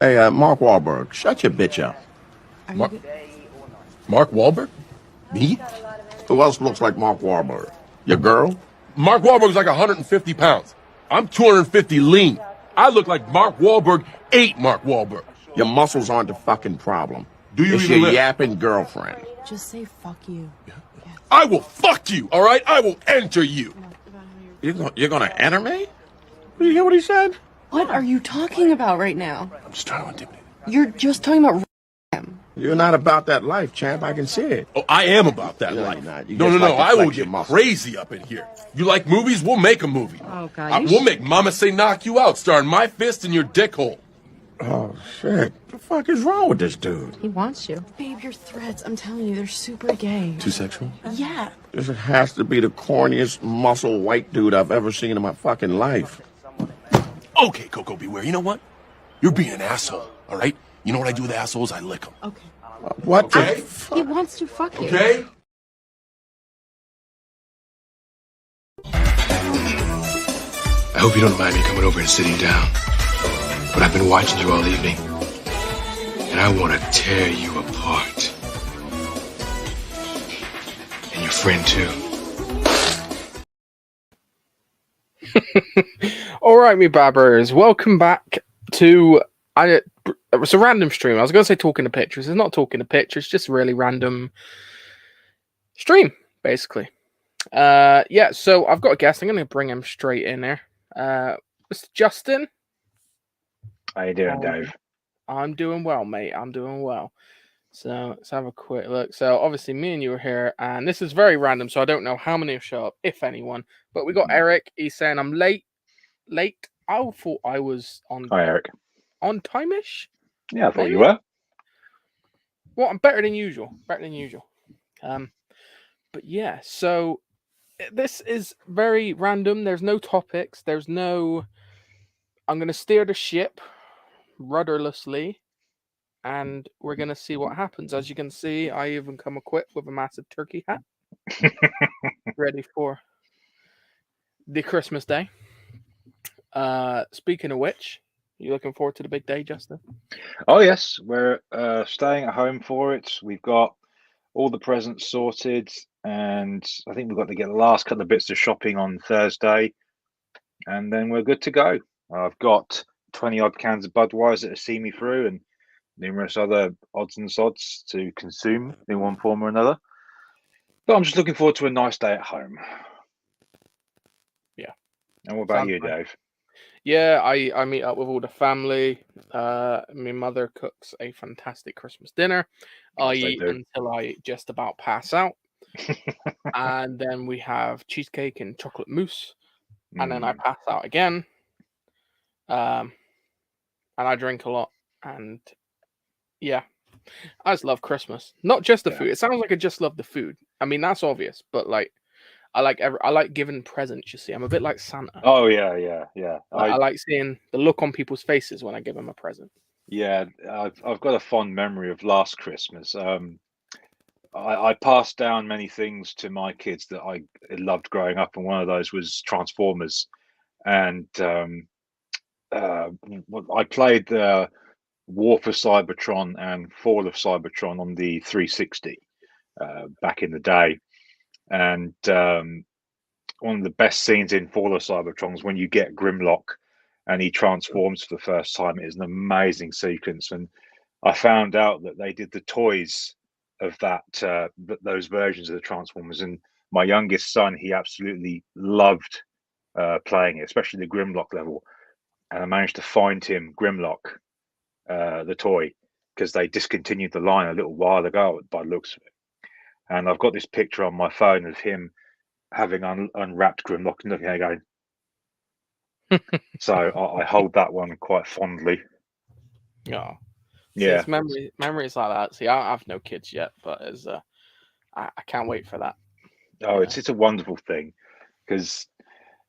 Hey, Mark Wahlberg, shut your bitch up. Mark, Mark Wahlberg? Me? Who else looks like Mark Wahlberg? Your girl? Mark Wahlberg's like 150 pounds. I'm 250 lean. I look like Mark Wahlberg ate Mark Wahlberg. Your muscles aren't the fucking problem. Do you it's even your yapping girlfriend. Just say fuck you. Yeah. I will fuck you, all right? I will enter you. You're gonna enter me? Did you hear what he said? What are you talking about right now? I'm just trying to intimidate him. You're just talking about him. You're not about that life, champ. I can see it. Oh, I am about that No, life. you're not. You No, just like to I will flex your get muscles. crazy up in here. You like movies? We'll make a movie. Oh, God. We'll make Mama Say Knock You Out, starring my fist in your dick hole. Oh, shit. What the fuck is wrong with this dude? He wants you. Babe, your threats, I'm telling you, they're super gay. Too sexual? Yeah. This has to be the corniest muscle white dude I've ever seen in my fucking life. Okay, Coco Beware, you know what? You're being an asshole, all right? You know what I do with assholes? I lick them. Okay. What Okay. the fuck? He wants to fuck you. Okay? I hope you don't mind me coming over and sitting down. But I've been watching you all evening. And I want to tear you apart. And your friend, too. Alright, me babbers, welcome back to it's a random stream. I was going to say talking to pictures. It's not talking to pictures, just a really random stream, basically. Yeah, so I've got a guest. I'm going to bring him straight in there. Mr. Justin. How you doing, Dave? I'm doing well, mate. I'm doing well. So let's have a quick look. So obviously me and you are here, and this is very random, so I don't know how many will show up, if anyone. But we got Eric. He's saying I'm late. I thought I was on. Hi, Eric. On time-ish? Yeah, I thought Maybe? you were. Well, I'm better than usual. But yeah, so this is very random. There's no topics. There's no. I'm going to steer the ship rudderlessly, and we're going to see what happens. As you can see, I even come equipped with a massive turkey hat, ready for the Christmas day. Speaking of which, you looking forward to the big day, Justin? Oh, yes. We're staying at home for it. We've got all the presents sorted, and I think we've got to get the last couple of bits of shopping on Thursday, and then we're good to go. I've got 20-odd cans of Budweiser to see me through, and numerous other odds and sods to consume in one form or another. But I'm just looking forward to a nice day at home. Yeah. And what about Sounds you, nice. Dave? Yeah, I meet up with all the family. My mother cooks a fantastic Christmas dinner. I Yes, they eat do. until I just about pass out. And then we have cheesecake and chocolate mousse. And then I pass out again. And I drink a lot. And yeah, I just love Christmas. Not just the Yeah. food. It sounds like I just love the food. I mean, that's obvious. But like, I like giving presents. You see, I'm a bit like Santa. Oh, yeah. I like seeing the look on people's faces when I give them a present. Yeah, I've got a fond memory of last Christmas. I passed down many things to my kids that I loved growing up, and one of those was Transformers. And I played War for Cybertron and Fall of Cybertron on the 360 back in the day. And one of the best scenes in Fall of Cybertron is when you get Grimlock and he transforms for the first time. It is an amazing sequence, and I found out that they did the toys of those versions of the Transformers, and my youngest son, he absolutely loved playing it, especially the Grimlock level. And I managed to find him Grimlock, the toy, because they discontinued the line a little while ago by the looks of it. And I've got this picture on my phone of him having unwrapped Grimlock and looking at it going. So I hold that one quite fondly. Yeah. Yeah. See, it's memories like that. See, I have no kids yet, but I can't wait for that. Oh, it's a wonderful thing, because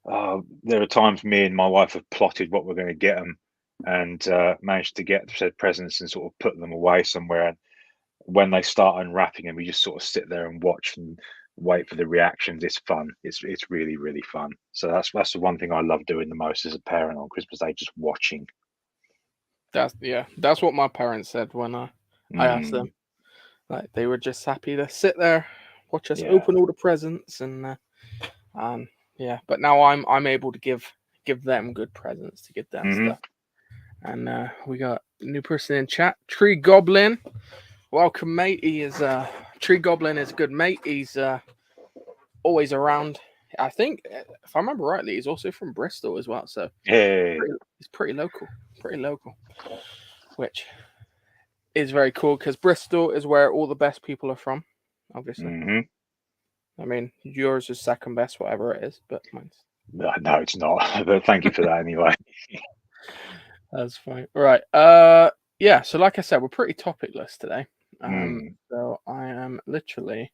there are times me and my wife have plotted what we're going to get them, and managed to get said presents and sort of put them away somewhere. And when they start unwrapping them, we just sort of sit there and watch and wait for the reactions. It's fun. It's really, really fun. So that's the one thing I love doing the most as a parent on Christmas Day, just watching. That's what my parents said when I asked them. Like they were just happy to sit there, watch us Yeah. open all the presents, and yeah. But now I'm able to give them good presents, to give them stuff. And we got a new person in chat, Tree Goblin. Welcome, mate. He is Tree Goblin is a good mate. He's always around. I think, if I remember rightly, he's also from Bristol as well. So Hey. he's pretty local, which is very cool because Bristol is where all the best people are from. Obviously, I mean yours is second best, whatever it is, but mine's. No, it's not. But thank you for that anyway. That's fine. Right. Yeah. So, like I said, we're pretty topicless today. So I am literally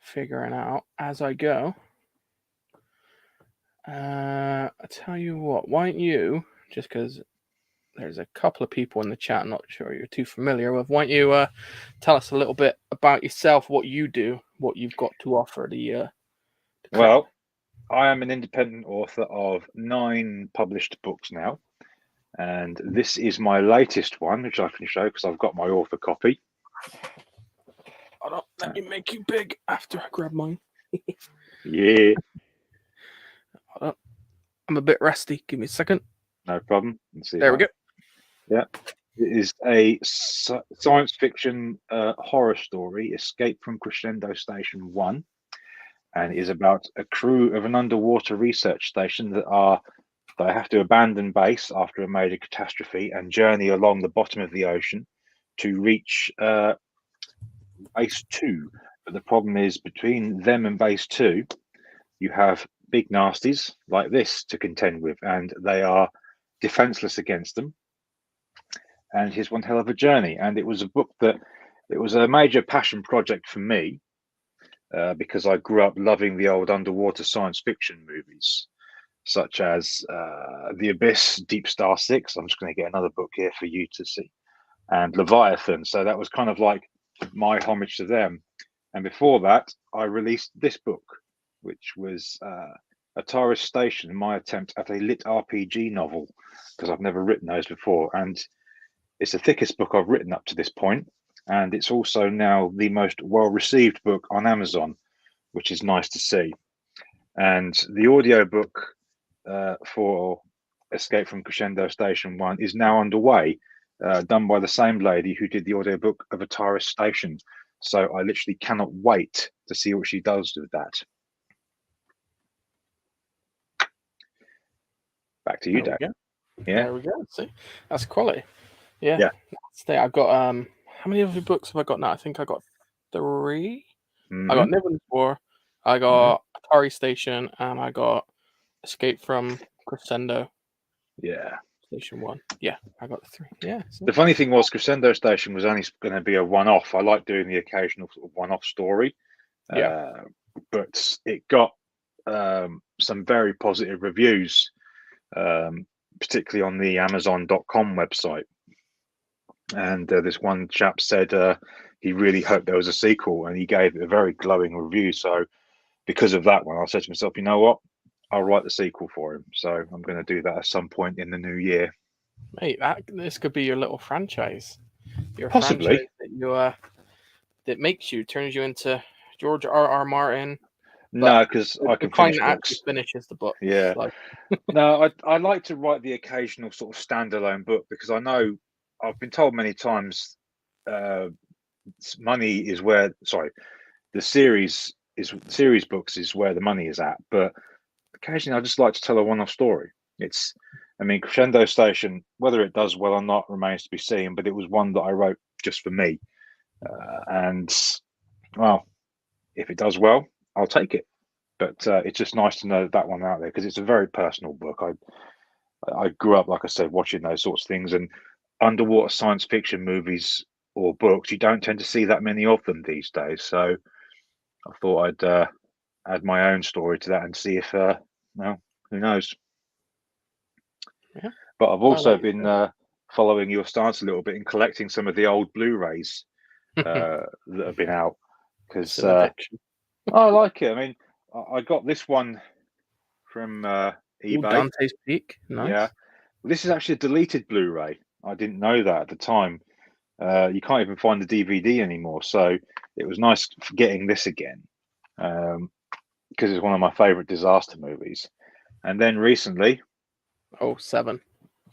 figuring out as I go. I tell you what. Why don't you, just because there's a couple of people in the chat, I'm not sure you're too familiar with. Why don't you tell us a little bit about yourself, what you do, what you've got to offer the Well, I am an independent author of 9 published books now, and this is my latest one, which I can show because I've got my author copy. Hold on, let me make you big after I grab mine. Yeah. Hold on. I'm a bit rusty. Give me a second. No problem. Let's see. There we go. Yeah. It is a science fiction horror story, Escape from Crescendo Station 1. And it is about a crew of an underwater research station they have to abandon base after a major catastrophe and journey along the bottom of the ocean to reach base 2. But the problem is, between them and base 2, you have big nasties like this to contend with, and they are defenseless against them. And here's one hell of a journey. And it was a major passion project for me. Because I grew up loving the old underwater science fiction movies, such as The Abyss, Deep Star 6. I'm just going to get another book here for you to see, and Leviathan. So that was kind of like my homage to them. And before that, I released this book, which was Ataris Station, my attempt at a lit RPG novel, because I've never written those before. And it's the thickest book I've written up to this point. And it's also now the most well-received book on Amazon, which is nice to see. And the audiobook for Escape from Crescendo Station 1 is now underway, done by the same lady who did the audiobook of Ataris Station. So I literally cannot wait to see what she does with that. Back to you, Dave. Yeah. There we go. See, that's quality. Yeah. I've got how many other books have I got now? I think I got 3. I got Niven's War, I got Atari Station, and I got Escape from Crescendo. Yeah. Station 1. Yeah, I got 3. Yeah. So. The funny thing was, Crescendo Station was only going to be a one-off. I like doing the occasional sort of one-off story. Yeah. But it got some very positive reviews, particularly on the Amazon.com website. And this one chap said he really hoped there was a sequel, and he gave it a very glowing review. So because of that one, I said to myself, you know what? I'll write the sequel for him. So I'm going to do that at some point in the new year. Mate, this could be your little franchise. Your Possibly. franchise that you that turns you into George R.R. Martin. No, because I can finish books. Actually finishes the book. Yeah. No, I like to write the occasional sort of standalone book, because I know I've been told many times money is where, the series books is where the money is at. But occasionally I just like to tell a one-off story. Crescendo Station, whether it does well or not remains to be seen, but it was one that I wrote just for me. And, well, if it does well, I'll take it. But it's just nice to know that one out there, because it's a very personal book. I grew up, like I said, watching those sorts of things, and underwater science fiction movies or books, you don't tend to see that many of them these days. So I thought I'd add my own story to that and see if, who knows. Yeah. But I've also been following your stance a little bit in collecting some of the old Blu-rays that have been out, because I like it. I got this one from eBay. Dante's Peak. Nice. Yeah, This is actually a deleted Blu-ray. I didn't know that at the time. You can't even find the DVD anymore, so it was nice getting this again because it's one of my favorite disaster movies. And then recently, Oh, Seven.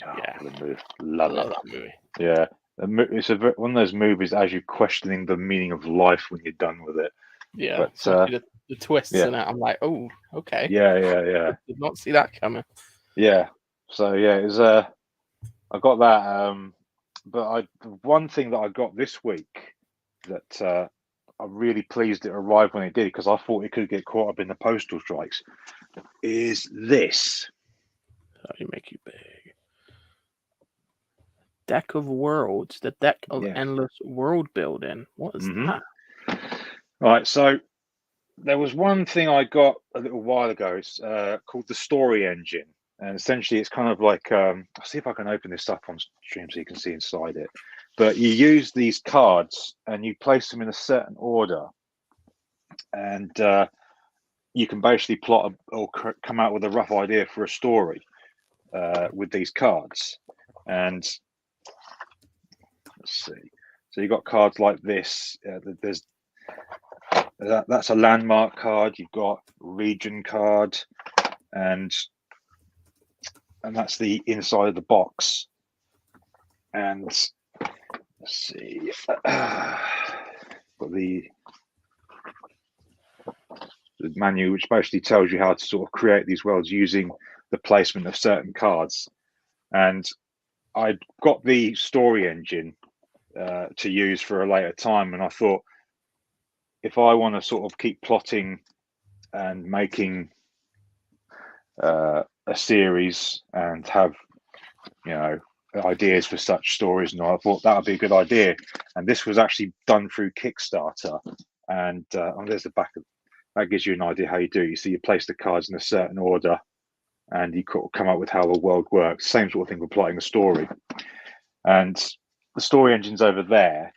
oh, Yeah. what a movie. I Love love it. that movie. Yeah, it's one of those movies as you're questioning the meaning of life when you're done with it. Yeah, But especially the twists yeah, in it. I'm like, oh, okay. yeah. Did not see that coming. Yeah. So yeah, it was I got that but one thing that I got this week that I'm really pleased it arrived when it did because I thought it could get caught up in the postal strikes is this. How do you make you big? Deck of Worlds, the deck of Yeah. endless world building. What is that? Right, so there was one thing I got a little while ago. It's called the Story Engine, and essentially it's kind of like I'll see if I can open this up on stream so you can see inside it. But you use these cards and you place them in a certain order, and you can basically plot or come out with a rough idea for a story with these cards. And let's see. So you've got cards like this. There's that's a landmark card. You've got region card, and that's the inside of the box. And let's see, got the manual, which basically tells you how to sort of create these worlds using the placement of certain cards. And I got the Story Engine to use for a later time, and I thought if I want to sort of keep plotting and making a series and have ideas for such stories, and I thought that would be a good idea. And this was actually done through Kickstarter, and there's the back of that, gives you an idea how you do it. You see, you place the cards in a certain order and you come up with how the world works. Same sort of thing for plotting a story. And the Story Engine's over there,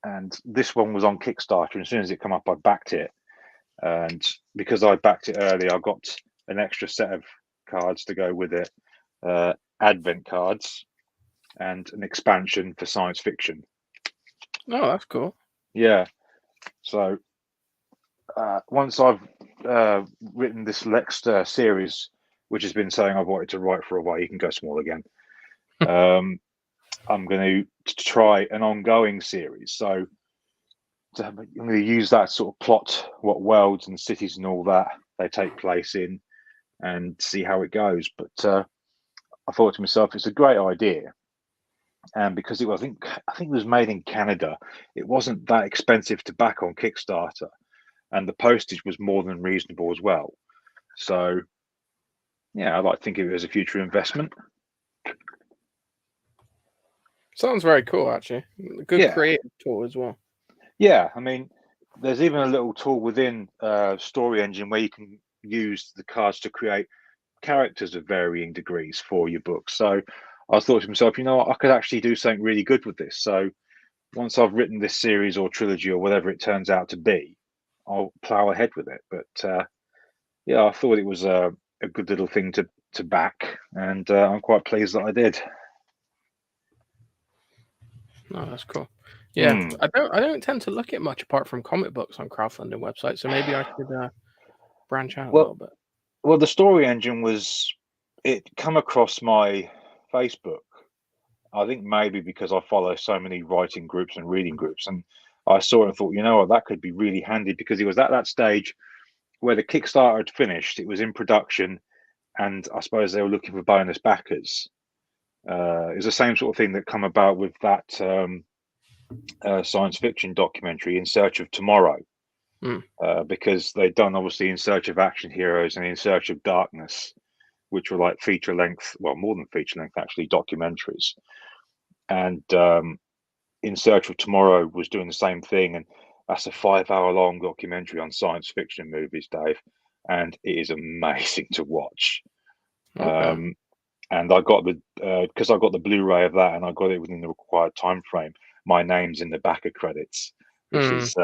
and this one was on Kickstarter, and as soon as it came up I backed it. And because I backed it early, I got an extra set of cards to go with it, advent cards and an expansion for science fiction. Oh, that's cool. Yeah. So once I've written this next series, which has been saying I've wanted to write for a while, you can go small again. I'm going to try an ongoing series. So I'm going to use that sort of plot, what worlds and cities and all that they take place in, and see how it goes. But I thought to myself, it's a great idea. And because I think it was made in Canada, it wasn't that expensive to back on Kickstarter, and the postage was more than reasonable as well. So, yeah, I'd like to think of it as a future investment. Sounds very cool, actually. Good creative tool as well. Yeah, I mean, there's even a little tool within Story Engine where you can use the cards to create characters of varying degrees for your book. So I thought to myself, you know what, I could actually do something really good with this. So once I've written this series or trilogy or whatever it turns out to be, I'll plow ahead with it. But yeah, I thought it was a good little thing to back, and I'm quite pleased that I did. Oh, that's cool. Yeah, I don't tend to look at much apart from comic books on crowdfunding websites, so maybe I should branch out a little bit. Well, the Story Engine it come across my Facebook. I think maybe because I follow so many writing groups and reading groups, and I saw it and thought, you know what, that could be really handy, because it was at that stage where the Kickstarter had finished, it was in production, and I suppose they were looking for bonus backers. It was the same sort of thing that come about with that science fiction documentary, In Search of Tomorrow, because they'd done obviously In Search of Action Heroes and In Search of Darkness, which were like feature length, well, more than feature length actually, documentaries. And In Search of Tomorrow was doing the same thing, and that's a 5-hour long documentary on science fiction movies, Dave, and it is amazing to watch. Okay. And I got because I got the Blu-ray of that, and I got it within the required time frame. My name's in the back of credits, which is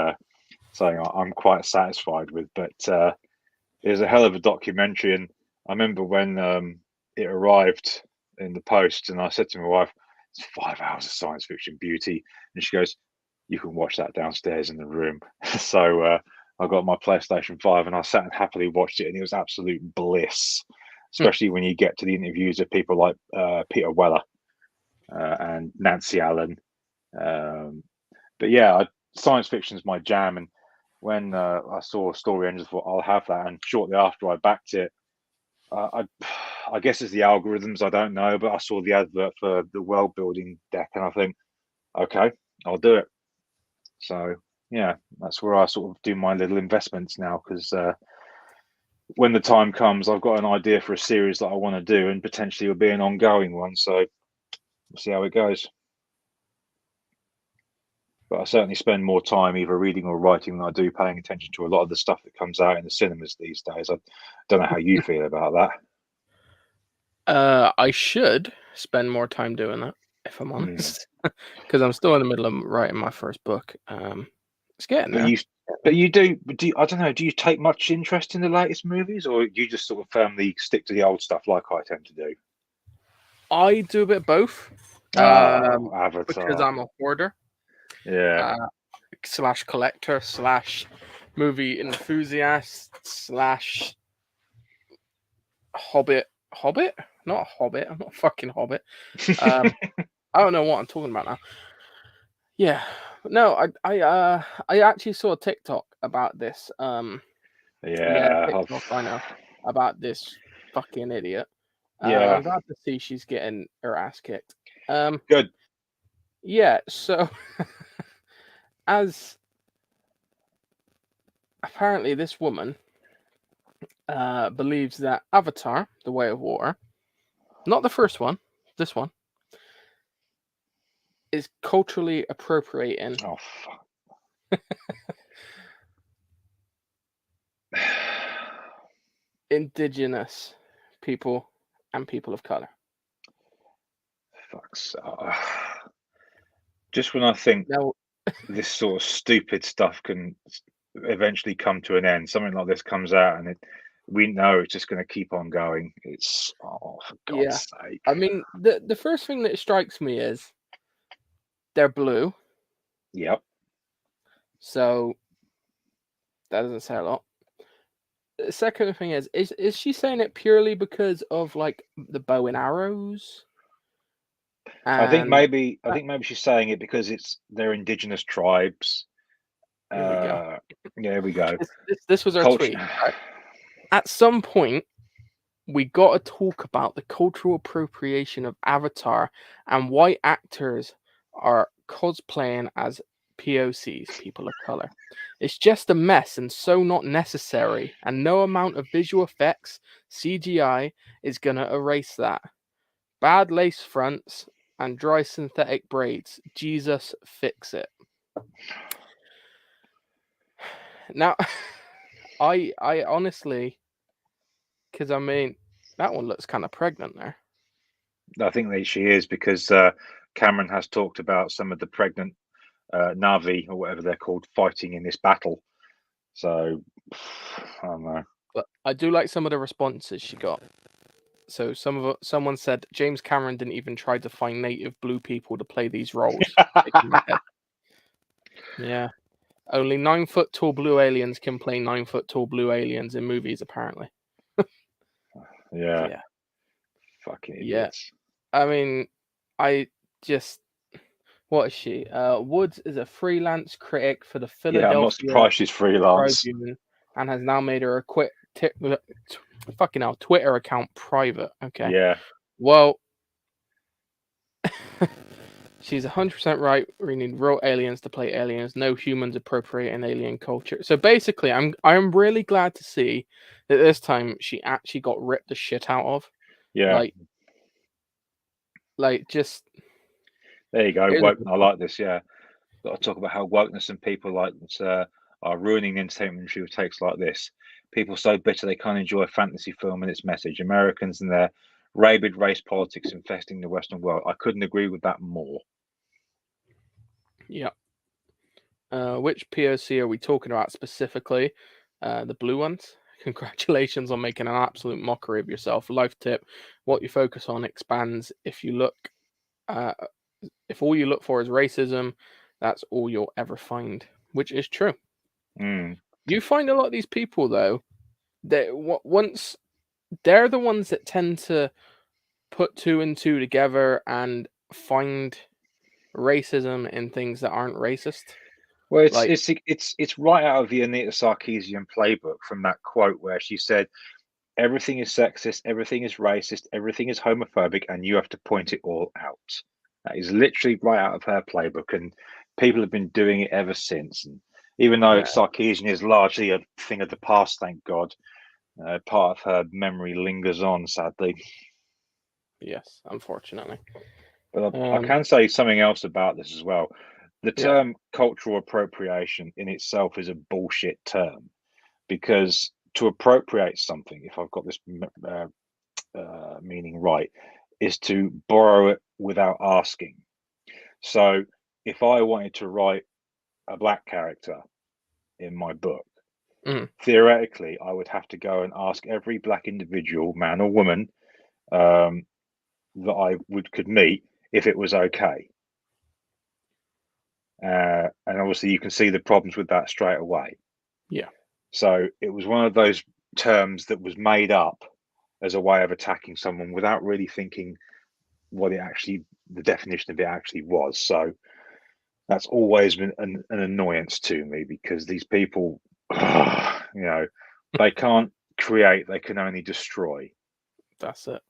something I'm quite satisfied with. But it was a hell of a documentary, and I remember when it arrived in the post, and I said to my wife, "It's 5 hours of science fiction beauty," and she goes, "You can watch that downstairs in the room." So I got my PlayStation 5 and I sat and happily watched it, and it was absolute bliss, especially when you get to the interviews of people like Peter Weller and Nancy Allen. But yeah, science fiction is my jam, and when I saw Story Engines, I thought I'll have that, and shortly after I backed it. I guess it's the algorithms, I don't know, but I saw the advert for the world building deck, and I think, okay, I'll do it. So yeah, that's where I sort of do my little investments now, because when the time comes, I've got an idea for a series that I want to do, and potentially it'll be an ongoing one. So we'll see how it goes. But I certainly spend more time either reading or writing than I do paying attention to a lot of the stuff that comes out in the cinemas these days. I don't know how you feel about that. I should spend more time doing that, if I'm honest, because I'm still in the middle of writing my first book. It's getting there. But you do. I don't know. Do you take much interest in the latest movies, or do you just sort of firmly stick to the old stuff like I tend to do? I do a bit of both. Avatar. Because I'm a hoarder. Yeah. Slash collector slash movie enthusiast slash hobbit. Not a hobbit. I'm not a fucking hobbit. I don't know what I'm talking about now. Yeah. No, I actually saw a TikTok about this. TikTok, I know, about this fucking idiot. I'm glad to see she's getting her ass kicked. Good. Yeah, so as apparently this woman believes that Avatar, The Way of Water, not the first one, this one, is culturally appropriating. Oh, fuck. Indigenous people and people of color. Fuck's just when I think Now, this sort of stupid stuff can eventually come to an end, something like this comes out, and we know it's just going to keep on going. It's for God's sake. I mean, the first thing that strikes me is they're blue. Yep. So that doesn't say a lot. The second thing is she saying it purely because of like the bow and arrows? I think maybe she's saying it because they're indigenous tribes. There we go. This was our tweet. Right? At some point, we got to talk about the cultural appropriation of Avatar and why actors are cosplaying as POCs, people of color. It's just a mess and so not necessary, and no amount of visual effects, CGI, is going to erase that. Bad lace fronts and dry synthetic braids. Jesus, fix it. Now, I honestly, because I mean, that one looks kind of pregnant there. I think that she is, because Cameron has talked about some of the pregnant Na'vi or whatever they're called fighting in this battle. So I don't know. But I do like some of the responses she got. So someone said James Cameron didn't even try to find native blue people to play these roles. Yeah. Only 9 foot tall blue aliens can play 9 foot tall blue aliens in movies, apparently. Yeah. Fucking idiots. Yeah. I mean, what is she? Woods is a freelance critic for the Philadelphia. Yeah, I'm not surprised she's freelance. Tribune, and has now made her Twitter account private. Okay. Yeah. Well, she's 100% right. We need real aliens to play aliens. No humans appropriating alien culture. So basically, I'm really glad to see that this time she actually got ripped the shit out of. Yeah. Like just. There you go. Woke, I like this. Yeah. Got to talk about how wokeness and people like are ruining the entertainment industry with takes like this. People so bitter they can't enjoy a fantasy film and its message. Americans and their rabid race politics infesting the Western world. I couldn't agree with that more. Yeah. Which POC are we talking about specifically? The blue ones Congratulations on making an absolute mockery of yourself. Life tip: what you focus on expands. If all you look for is racism, that's all you'll ever find, which is true. Mm. You find a lot of these people though that once they're the ones that tend to put two and two together and find racism in things that aren't racist. Well, Like, it's right out of the Anita Sarkeesian playbook from that quote where she said, "Everything is sexist, everything is racist, everything is homophobic, and you have to point it all out." That is literally right out of her playbook, and people have been doing it ever since. And even though yeah, Sarkeesian is largely a thing of the past, thank God, part of her memory lingers on, sadly. yes, unfortunately. But I can say something else about this as well. The Yeah. term cultural appropriation in itself is a bullshit term, because to appropriate something, if I've got this meaning right, is to borrow it without asking. So if I wanted to write a black character in my book, Mhm. theoretically, I would have to go and ask every black individual, man or woman, that I could meet if it was okay. And obviously, you can see the problems with that straight away. Yeah. So it was one of those terms that was made up as a way of attacking someone without really thinking what the definition of it actually was. So that's always been an annoyance to me, because these people, they can't create, they can only destroy. That's it.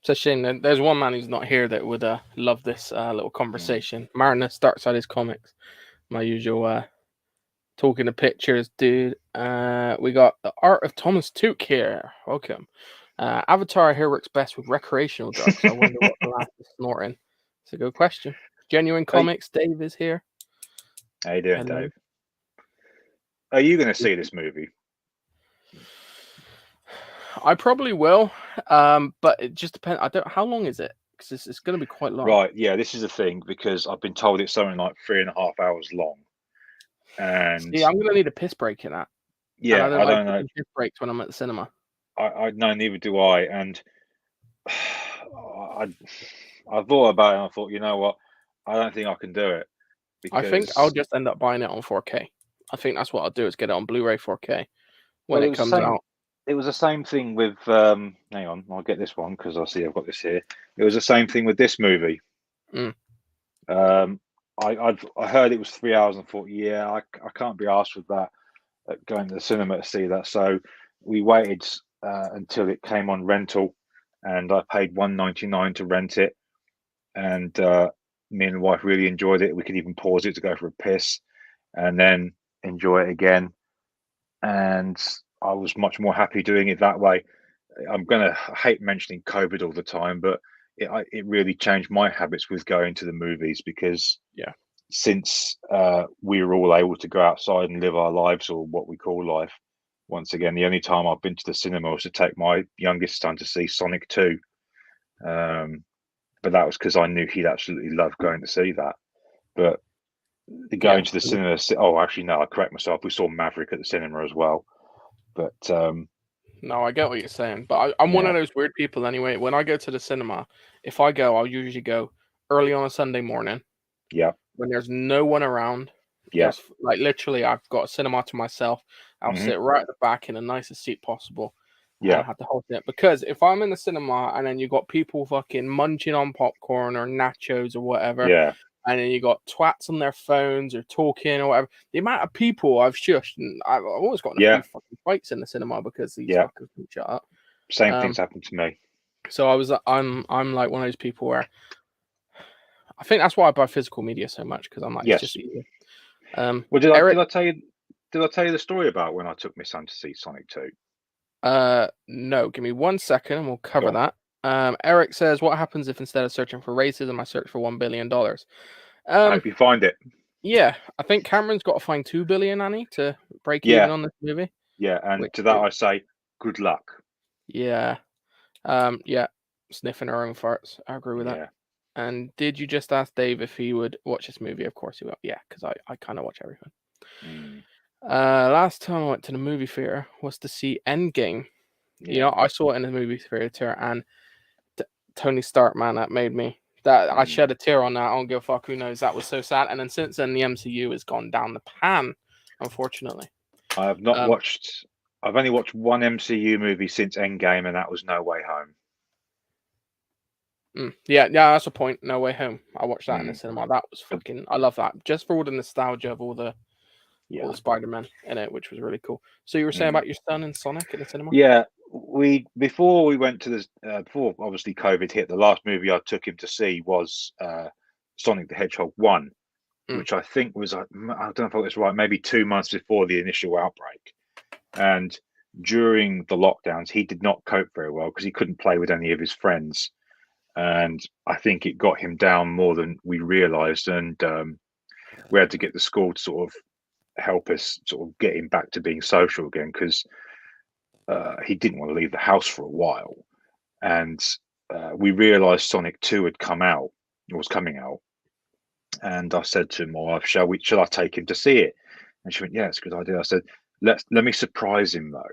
It's a shame. There's one man who's not here that would love this little conversation. Martin starts out his comics. My usual talking to pictures, dude. We got the art of Thomas Took here. Welcome. Avatar here works best with recreational drugs. I wonder what the last is snorting. It's a good question. Genuine Comics, Dave is here. How you doing, Hello. Dave? Are you going to see this movie? I probably will, but it just depends. I don't. How long is it? Because it's going to be quite long. Right, yeah, this is the thing, because I've been told it's something like 3.5 hours long. And See, I'm going to need a piss break in that. yeah, And I don't like know. taking piss breaks when I'm at the cinema. I no, neither do I. And I thought about it, and I thought, you know what? I don't think I can do it, I think I'll because just end up buying it on 4K. I think that's what I'll do, is get it on Blu-ray 4K when well, it comes out. it was the same thing with hang on, I'll get this one because I see I've got this here. It was the same thing with this movie. Mm. I heard it was 3 hours and 40. Yeah, I can't be asked with that, going to the cinema to see that. So we waited until it came on rental, and I paid $1.99 to rent it. And me and the wife really enjoyed it. We could even pause it to go for a piss, and then enjoy it again. And I was much more happy doing it that way. I hate mentioning COVID all the time, but it really changed my habits with going to the movies, because Yeah. since we were all able to go outside and live our lives, or what we call life, once again, the only time I've been to the cinema was to take my youngest son to see Sonic 2. But that was because I knew he'd absolutely love going to see that. But going to the cinema, actually, no, I correct myself. We saw Maverick at the cinema as well. But no, I get what you're saying, but I'm one of those weird people anyway. When I go to the cinema, if I go, I'll usually go early on a Sunday morning. Yeah. When there's no one around. Yeah. Like literally, I've got a cinema to myself. I'll sit right at the back in the nicest seat possible. Yeah. And have to hold it, because if I'm in the cinema and then you got people fucking munching on popcorn or nachos or whatever, Yeah. and then you got twats on their phones or talking or whatever, the amount of people I've shushed, and I've always gotten a few fucking fights in the cinema because these fuckers can shut up. Same things happened to me. So I'm like one of those people where I think that's why I buy physical media so much, because I'm like, it's just easier. Well, did I tell you the story about when I took my son to see Sonic 2? No, give me 1 second and we'll cover that. Eric says, what happens if instead of searching for racism, I search for $1 billion? I hope you find it. Yeah, I think Cameron's got to find 2 billion, Annie, to break even on this movie. Yeah, and to that I say, good luck. Yeah. Yeah, sniffing her own farts. I agree with that. And did you just ask Dave if he would watch this movie? Of course he will. Yeah, because I kind of watch everything. Last time I went to the movie theater was to see Endgame. You know, I saw it in the movie theater, and Tony Stark, man, that made me. That I shed a tear on that. I don't give a fuck who knows. That was so sad. And then since then, the MCU has gone down the pan, unfortunately. I have not watched. I've only watched one MCU movie since Endgame, and that was No Way Home. Yeah, that's a point. No Way Home. I watched that in the cinema. That was fucking. I love that. Just for all the nostalgia of all the Spider-Man in it, which was really cool. So you were saying about your son and Sonic in the cinema? Yeah, before we went to this, before obviously COVID hit, the last movie I took him to see was Sonic the Hedgehog 1, which I think was, I don't know if I was right, maybe 2 months before the initial outbreak. And during the lockdowns, he did not cope very well because he couldn't play with any of his friends. And I think it got him down more than we realized. And we had to get the school to sort of help us sort of get him back to being social again, because he didn't want to leave the house for a while. And we realized Sonic 2 had come out, or was coming out. And I said to my wife, shall I take him to see it? And she went, yeah, it's a good idea. I said, let me surprise him though.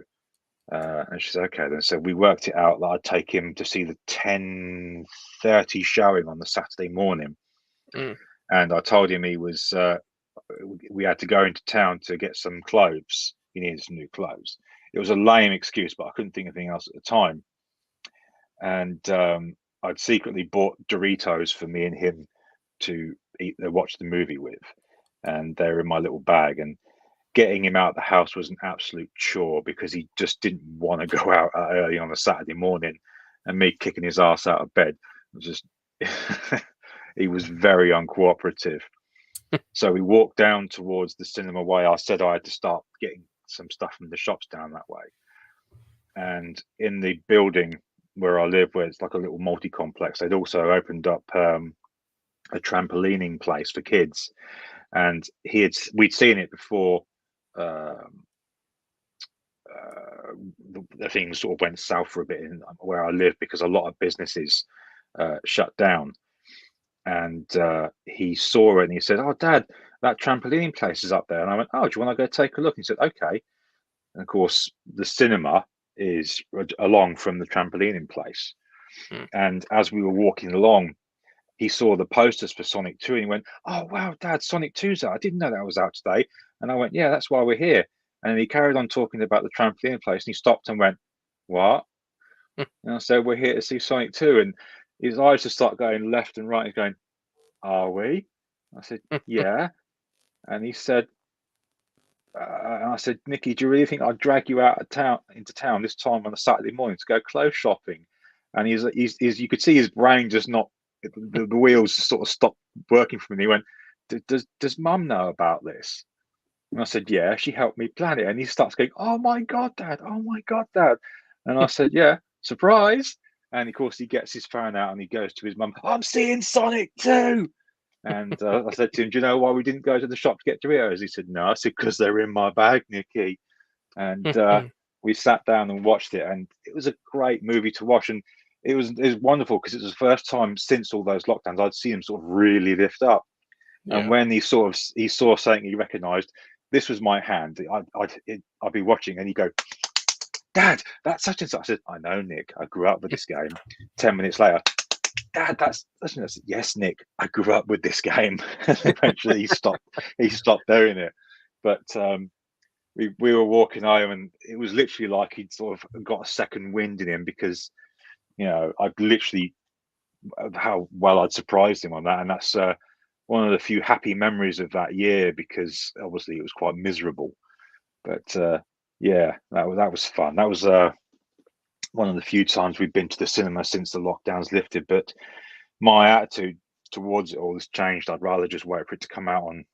And she said, okay. Then so we worked it out that I'd take him to see the 10:30 showing on the Saturday morning. And I told him he was, we had to go into town to get some clothes. He needed some new clothes. It was a lame excuse, but I couldn't think of anything else at the time. And I'd secretly bought Doritos for me and him to watch the movie with, and they're in my little bag. And getting him out of the house was an absolute chore because he just didn't want to go out early on a Saturday morning, and me kicking his ass out of bed was just he was very uncooperative. So we walked down towards the cinema way. I said I had to start getting some stuff from the shops down that way. And in the building where I live, where it's like a little multi-complex, they'd also opened up a trampolining place for kids. And we'd seen it before the things sort of went south for a bit in where I live, because a lot of businesses shut down. And he saw it and he said, oh, Dad, that trampoline place is up there. And I went, oh, do you want to go take a look? And he said, okay. And of course, the cinema is along from the trampolining place. And as we were walking along, he saw the posters for Sonic 2 and he went, oh, wow, Dad, Sonic 2's out. I didn't know that was out today. And I went, yeah, that's why we're here. And he carried on talking about the trampoline place, and he stopped and went, what? And I said, we're here to see Sonic 2. And his eyes just start going left and right. He's going, are we? I said, yeah. And he said, and I said, Nicky, do you really think I'd drag you into town this time on a Saturday morning to go clothes shopping? And he's you could see his brain just not, the wheels just sort of stopped working for him. And he went, does Mum know about this? And I said, yeah, she helped me plan it. And he starts going, oh my God, Dad. Oh my God, Dad. And I said, yeah, surprise. And of course, he gets his phone out and he goes to his mum, I'm seeing Sonic 2. And I said to him, do you know why we didn't go to the shop to get Doritos? He said, no. I said, because they're in my bag, Nicky. And we sat down and watched it. And it was a great movie to watch. And it was wonderful because it was the first time since all those lockdowns I'd seen him sort of really lift up. Yeah. And when he saw something he recognised, this was my hand. I'd be watching and he'd go, Dad, that's such and such. I said, I know, Nick. I grew up with this game. 10 minutes later, Dad, that's such and such. Yes, Nick, I grew up with this game. Eventually, he stopped doing it. But we were walking home, and it was literally like he'd sort of got a second wind in him, because I'd literally how well I'd surprised him on that, and that's one of the few happy memories of that year, because obviously it was quite miserable. But yeah, that was fun. That was one of the few times we've been to the cinema since the lockdowns lifted. But my attitude towards it all has changed. I'd rather just wait for it to come out on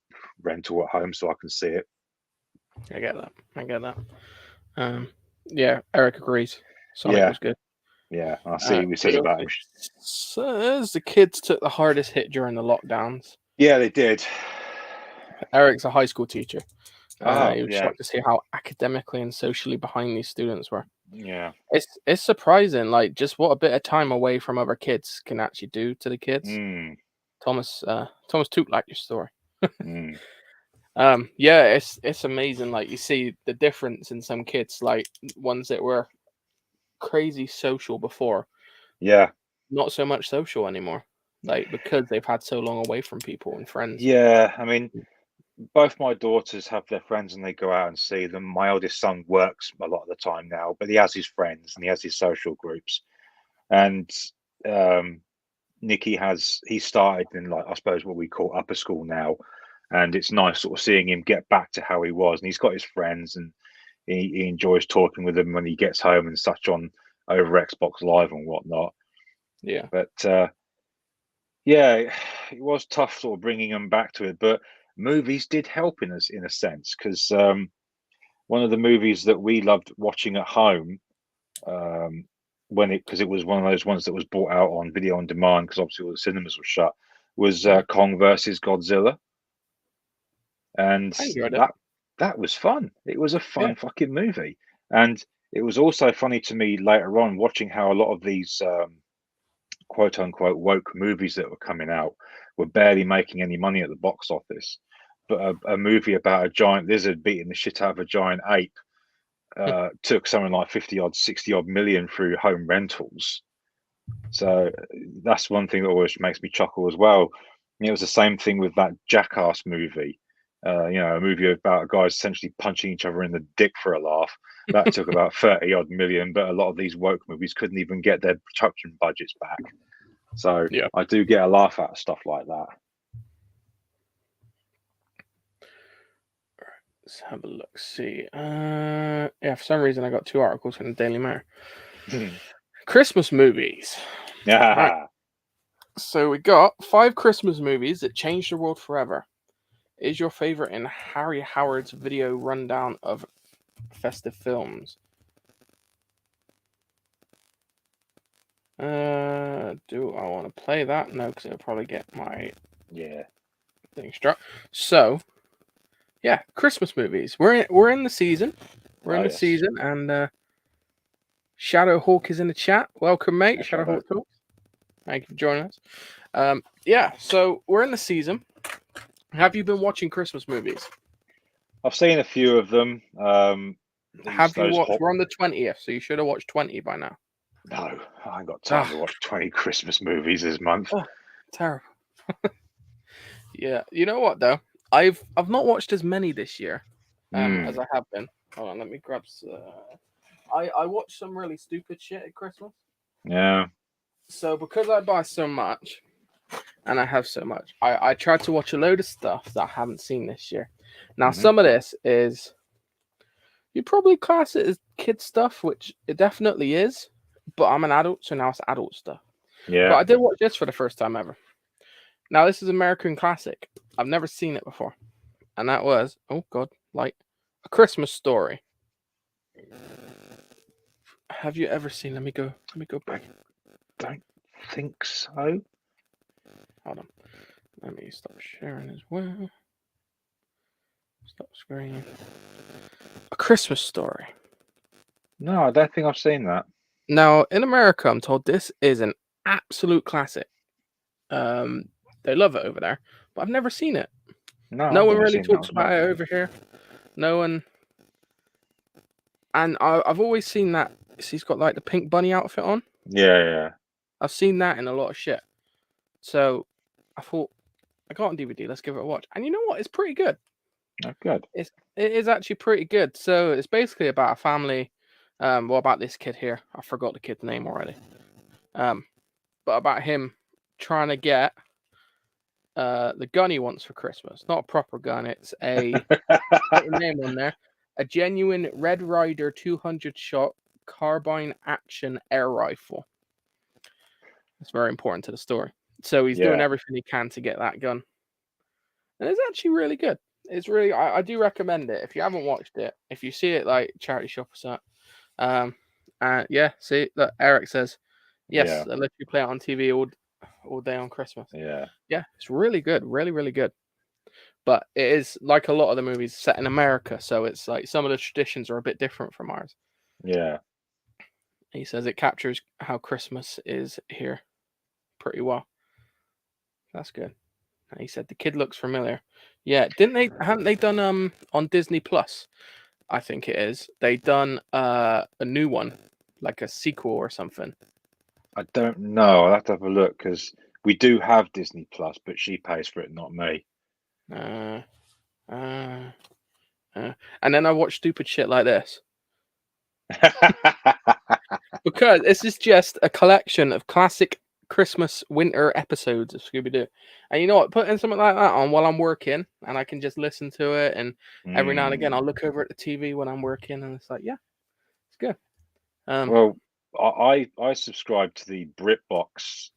rental at home so I can see it. I get that. Yeah, Eric agrees. Sonic was good. Yeah, I see. We said about it. So the kids took the hardest hit during the lockdowns. Yeah, they did. Eric's a high school teacher. He was shocked to see how academically and socially behind these students were. Yeah, it's surprising, like just what a bit of time away from other kids can actually do to the kids. Thomas took like your story. Yeah, it's amazing. Like you see the difference in some kids, like ones that were crazy social before, Yeah, not so much social anymore. Like because they've had so long away from people and friends. yeah. I mean, both my daughters have their friends and they go out and see them. My eldest son works a lot of the time now, but he has his friends and he has his social groups. And um, he started in, like, I suppose what we call upper school now, and it's nice sort of seeing him get back to how he was. And he's got his friends, and he enjoys talking with them when he gets home and such on over Xbox Live and whatnot. Yeah. But yeah, it was tough sort of bringing them back to it. But movies did help in a sense, because one of the movies that we loved watching at home, um, because it was one of those ones that was brought out on video on demand because obviously all the cinemas were shut, was Yeah. Kong versus Godzilla, and I enjoyed it. that was fun. It was a Yeah. fun fucking movie, and it was also funny to me later on watching how a lot of these quote unquote woke movies that were coming out were barely making any money at the box office. But a movie about a giant lizard beating the shit out of a giant ape took something like 50 odd, 60 odd million through home rentals. So that's one thing that always makes me chuckle as well. And it was the same thing with that Jackass movie. A movie about guys essentially punching each other in the dick for a laugh. That took about 30 odd million, but a lot of these woke movies couldn't even get their production budgets back. So Yeah. I do get a laugh out of stuff like that. Let's have a look. See. Yeah, for some reason I got 2 articles from the Daily Mirror. Christmas movies. Yeah. Right. So we got 5 Christmas movies that changed the world forever. Is your favorite in Harry Howard's video rundown of festive films? Do I want to play that? No, because it'll probably get my thing struck. So, yeah, Christmas movies. We're in the season. We're in the season, and Shadowhawk is in the chat. Welcome, mate. Shadowhawk Talks. Thank you for joining us. Yeah, so we're in the season. Have you been watching Christmas movies? I've seen a few of them. Have you watched? We're on the 20th, so you should have watched 20 by now. No, I ain't got time to watch 20 Christmas movies this month. Oh, terrible. Yeah, you know what though? I've not watched as many this year as I have been. Hold on, let me grab. I watched some really stupid shit at Christmas. Yeah. So because I buy so much, and I have so much, I tried to watch a load of stuff that I haven't seen this year. Now some of this is, you'd probably class it as kid stuff, which it definitely is. But I'm an adult, so now it's adult stuff. Yeah. But I did watch this for the first time ever. Now this is American classic. I've never seen it before, and that was, oh god, like A Christmas Story. Have you ever seen? Let me go back. Don't think so. Hold on. Let me stop sharing as well. Stop screen. A Christmas Story. No, I don't think I've seen that. Now in America, I'm told this is an absolute classic. They love it over there, but I've never seen it. No one really talks about it over here. No one. And I've always seen that he's got like the pink bunny outfit on. Yeah. I've seen that in a lot of shit. So I thought, I got it on DVD. Let's give it a watch. And you know what? It's pretty good. Oh, good. It is actually pretty good. So it's basically about a family. Well, about this kid here. I forgot the kid's name already. But about him trying to get the gun he wants for Christmas. Not a proper gun. It's a put the name on there. A genuine Red Ryder 200 shot carbine action air rifle. It's very important to the story. So he's doing everything he can to get that gun. And it's actually really good. It's really, I do recommend it. If you haven't watched it, if you see it like charity shop or something. Yeah, see, look, Eric says, yes, they'll let you play it on TV all day on Christmas. Yeah, it's really good. Really, really good. But it is like a lot of the movies set in America. So it's like some of the traditions are a bit different from ours. Yeah. He says it captures how Christmas is here pretty well. That's good. And he said the kid looks familiar. Yeah, haven't they done on Disney Plus? I think it is. They done a new one, like a sequel or something. I don't know. I'll have to have a look because we do have Disney Plus, but she pays for it, not me. And then I watch stupid shit like this because this is just a collection of classic Christmas winter episodes of Scooby Doo. And you know what? Putting something like that on while I'm working, and I can just listen to it. And every now and again, I'll look over at the TV when I'm working, and it's like, yeah, it's good. Well, I subscribe to the BritBox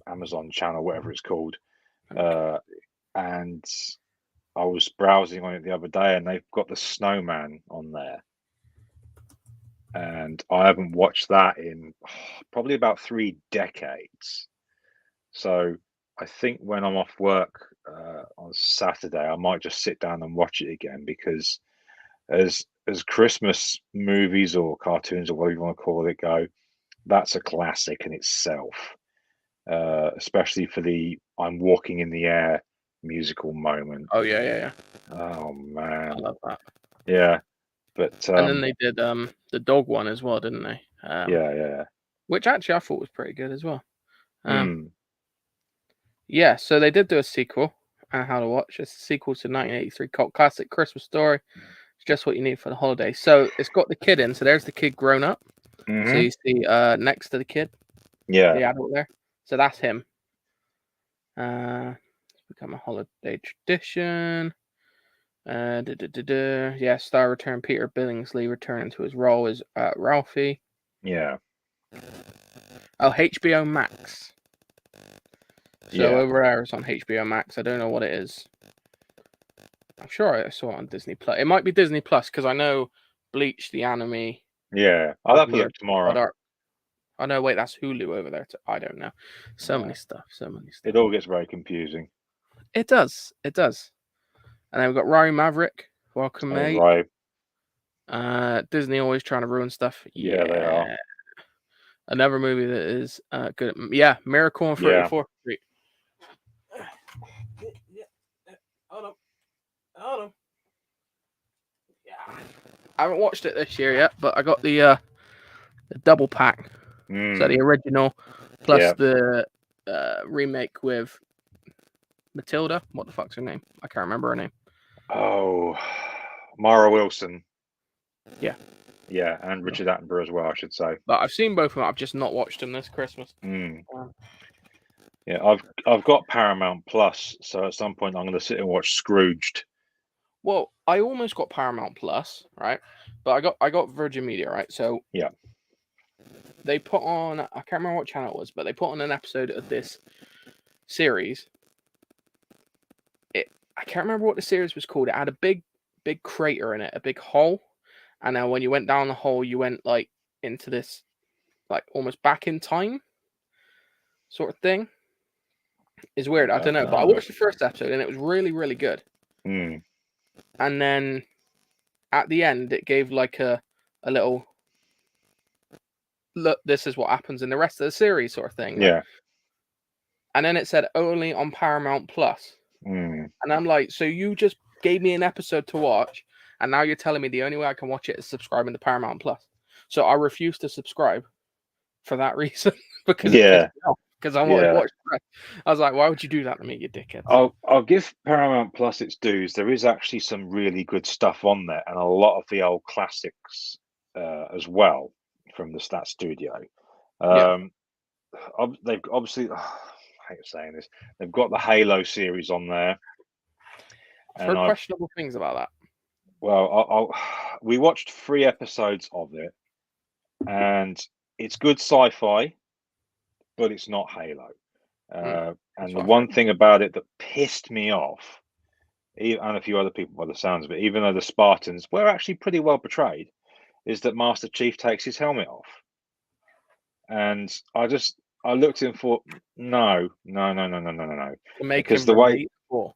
Amazon channel, whatever it's called, and I was browsing on it the other day, and they've got the Snowman on there, and I haven't watched that in probably about 3 decades. So I think when I'm off work on Saturday, I might just sit down and watch it again because as Christmas movies or cartoons or whatever you want to call it go, that's a classic in itself. Especially for the "I'm Walking in the Air" musical moment. Oh yeah. Oh man, I love that. Yeah, but and then they did the dog one as well, didn't they? yeah. Which actually I thought was pretty good as well. Hmm. Yeah, so they did do a sequel. How to watch. It's a sequel to 1983 cult classic Christmas story. It's just what you need for the holiday. So it's got the kid in. So there's the kid grown up. Mhm. So you see next to the kid, Yeah, the adult there. So that's him. It's become a holiday tradition. Yeah, star return Peter Billingsley returning to his role as Ralphie. yeah, Oh, HBO Max. So yeah. over there it's on HBO Max. I don't know what it is. I'm sure I saw it on Disney Plus. It might be Disney Plus because I know Bleach, the anime. Yeah, I'll have to look tomorrow. Oh no, wait, that's Hulu over there. I don't know. So many stuff. It all gets very confusing. It does. And then we've got Ryan Maverick. Welcome, mate. Right. Disney always trying to ruin stuff. Yeah, they are. Another movie that is good. Yeah, Miracle on 34th Street. Hold on. Yeah. I haven't watched it this year yet, but I got the double pack. So the original plus the remake with Matilda. What the fuck's her name? I can't remember her name. Oh, Mara Wilson. Yeah. Yeah, and Richard Attenborough as well, I should say. But I've seen both of them. I've just not watched them this Christmas. Yeah, I've got Paramount Plus, so at some point I'm going to sit and watch Scrooged. Well, I almost got Paramount Plus, right? But I got Virgin Media, right? So yeah, they put on, I can't remember what channel it was, but they put on an episode of this series. I can't remember what the series was called. It had a big crater in it, a big hole, and then when you went down the hole, you went like into this, like almost back in time, sort of thing. It's weird. I don't know, but I watched the first episode and it was really, really good. And then at the end, it gave like a little look. This is what happens in the rest of the series, sort of thing. Yeah. And then it said only on Paramount Plus. And I'm like, so you just gave me an episode to watch, and now you're telling me the only way I can watch it is subscribing to Paramount Plus. So I refuse to subscribe for that reason because I want to watch the rest. I was like, why would you do that to me, you dickhead? I'll give Paramount Plus its dues. There is actually some really good stuff on there, and a lot of the old classics as well from the Stat Studio. They've obviously, I hate saying this, they've got the Halo series on there. I've heard questionable things about that. Well, we watched 3 episodes of it, and it's good sci-fi, but it's not Halo. And the one thing about it that pissed me off, and a few other people by the sounds of it, even though the Spartans were actually pretty well portrayed, is that Master Chief takes his helmet off. And I looked at him and thought, no. Because the way, well,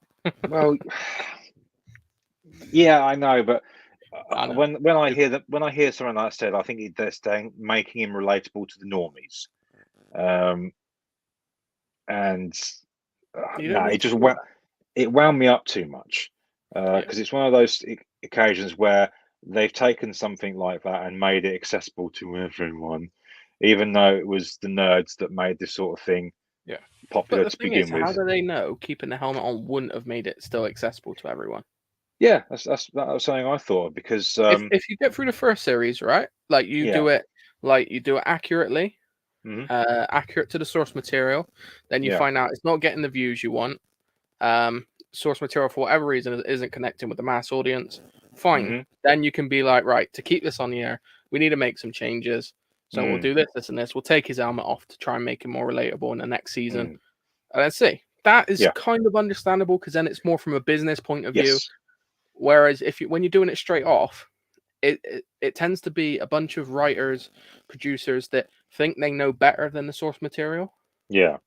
yeah, I know, but when I hear something like that said, I think they're making him relatable to the normies. and You no, don't need it to just do that. it wound me up too much Yeah. because it's one of those occasions where they've taken something like that and made it accessible to everyone, even though it was the nerds that made this sort of thing Yeah. But popular the to thing is, begin how with. do they know keeping the helmet on wouldn't have made it still accessible to everyone? Yeah, that was something I thought because If you get through the first series, right, like you yeah, do it accurately, hmm accurate to the source material, then you yeah, find out it's not getting the views you want. Source material for whatever reason isn't connecting with the mass audience. Fine, hmm then you can be like, right, to keep this on the air, we need to make some changes. So we'll mm, do this, this, and this. We'll take his helmet off to try and make him more relatable in the next season. mm, Let's see. That is yeah, kind of understandable because then it's more from a business point of view. yes, Whereas when you're doing it straight off, it tends to be a bunch of writers, producers that think they know better than the source material. yeah.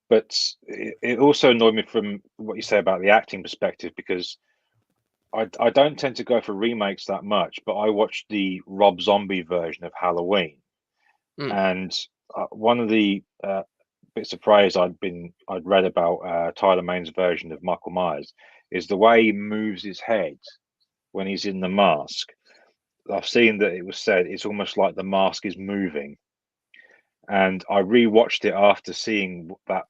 But it also annoyed me from what you say about the acting perspective because I don't tend to go for remakes that much, but I watched the Rob Zombie version of Halloween, Mm, and one of the bits of praise I'd read about Tyler Maine's version of Michael Myers is the way he moves his head when he's in the mask. I've seen that it was said it's almost like the mask is moving, and I rewatched it after seeing that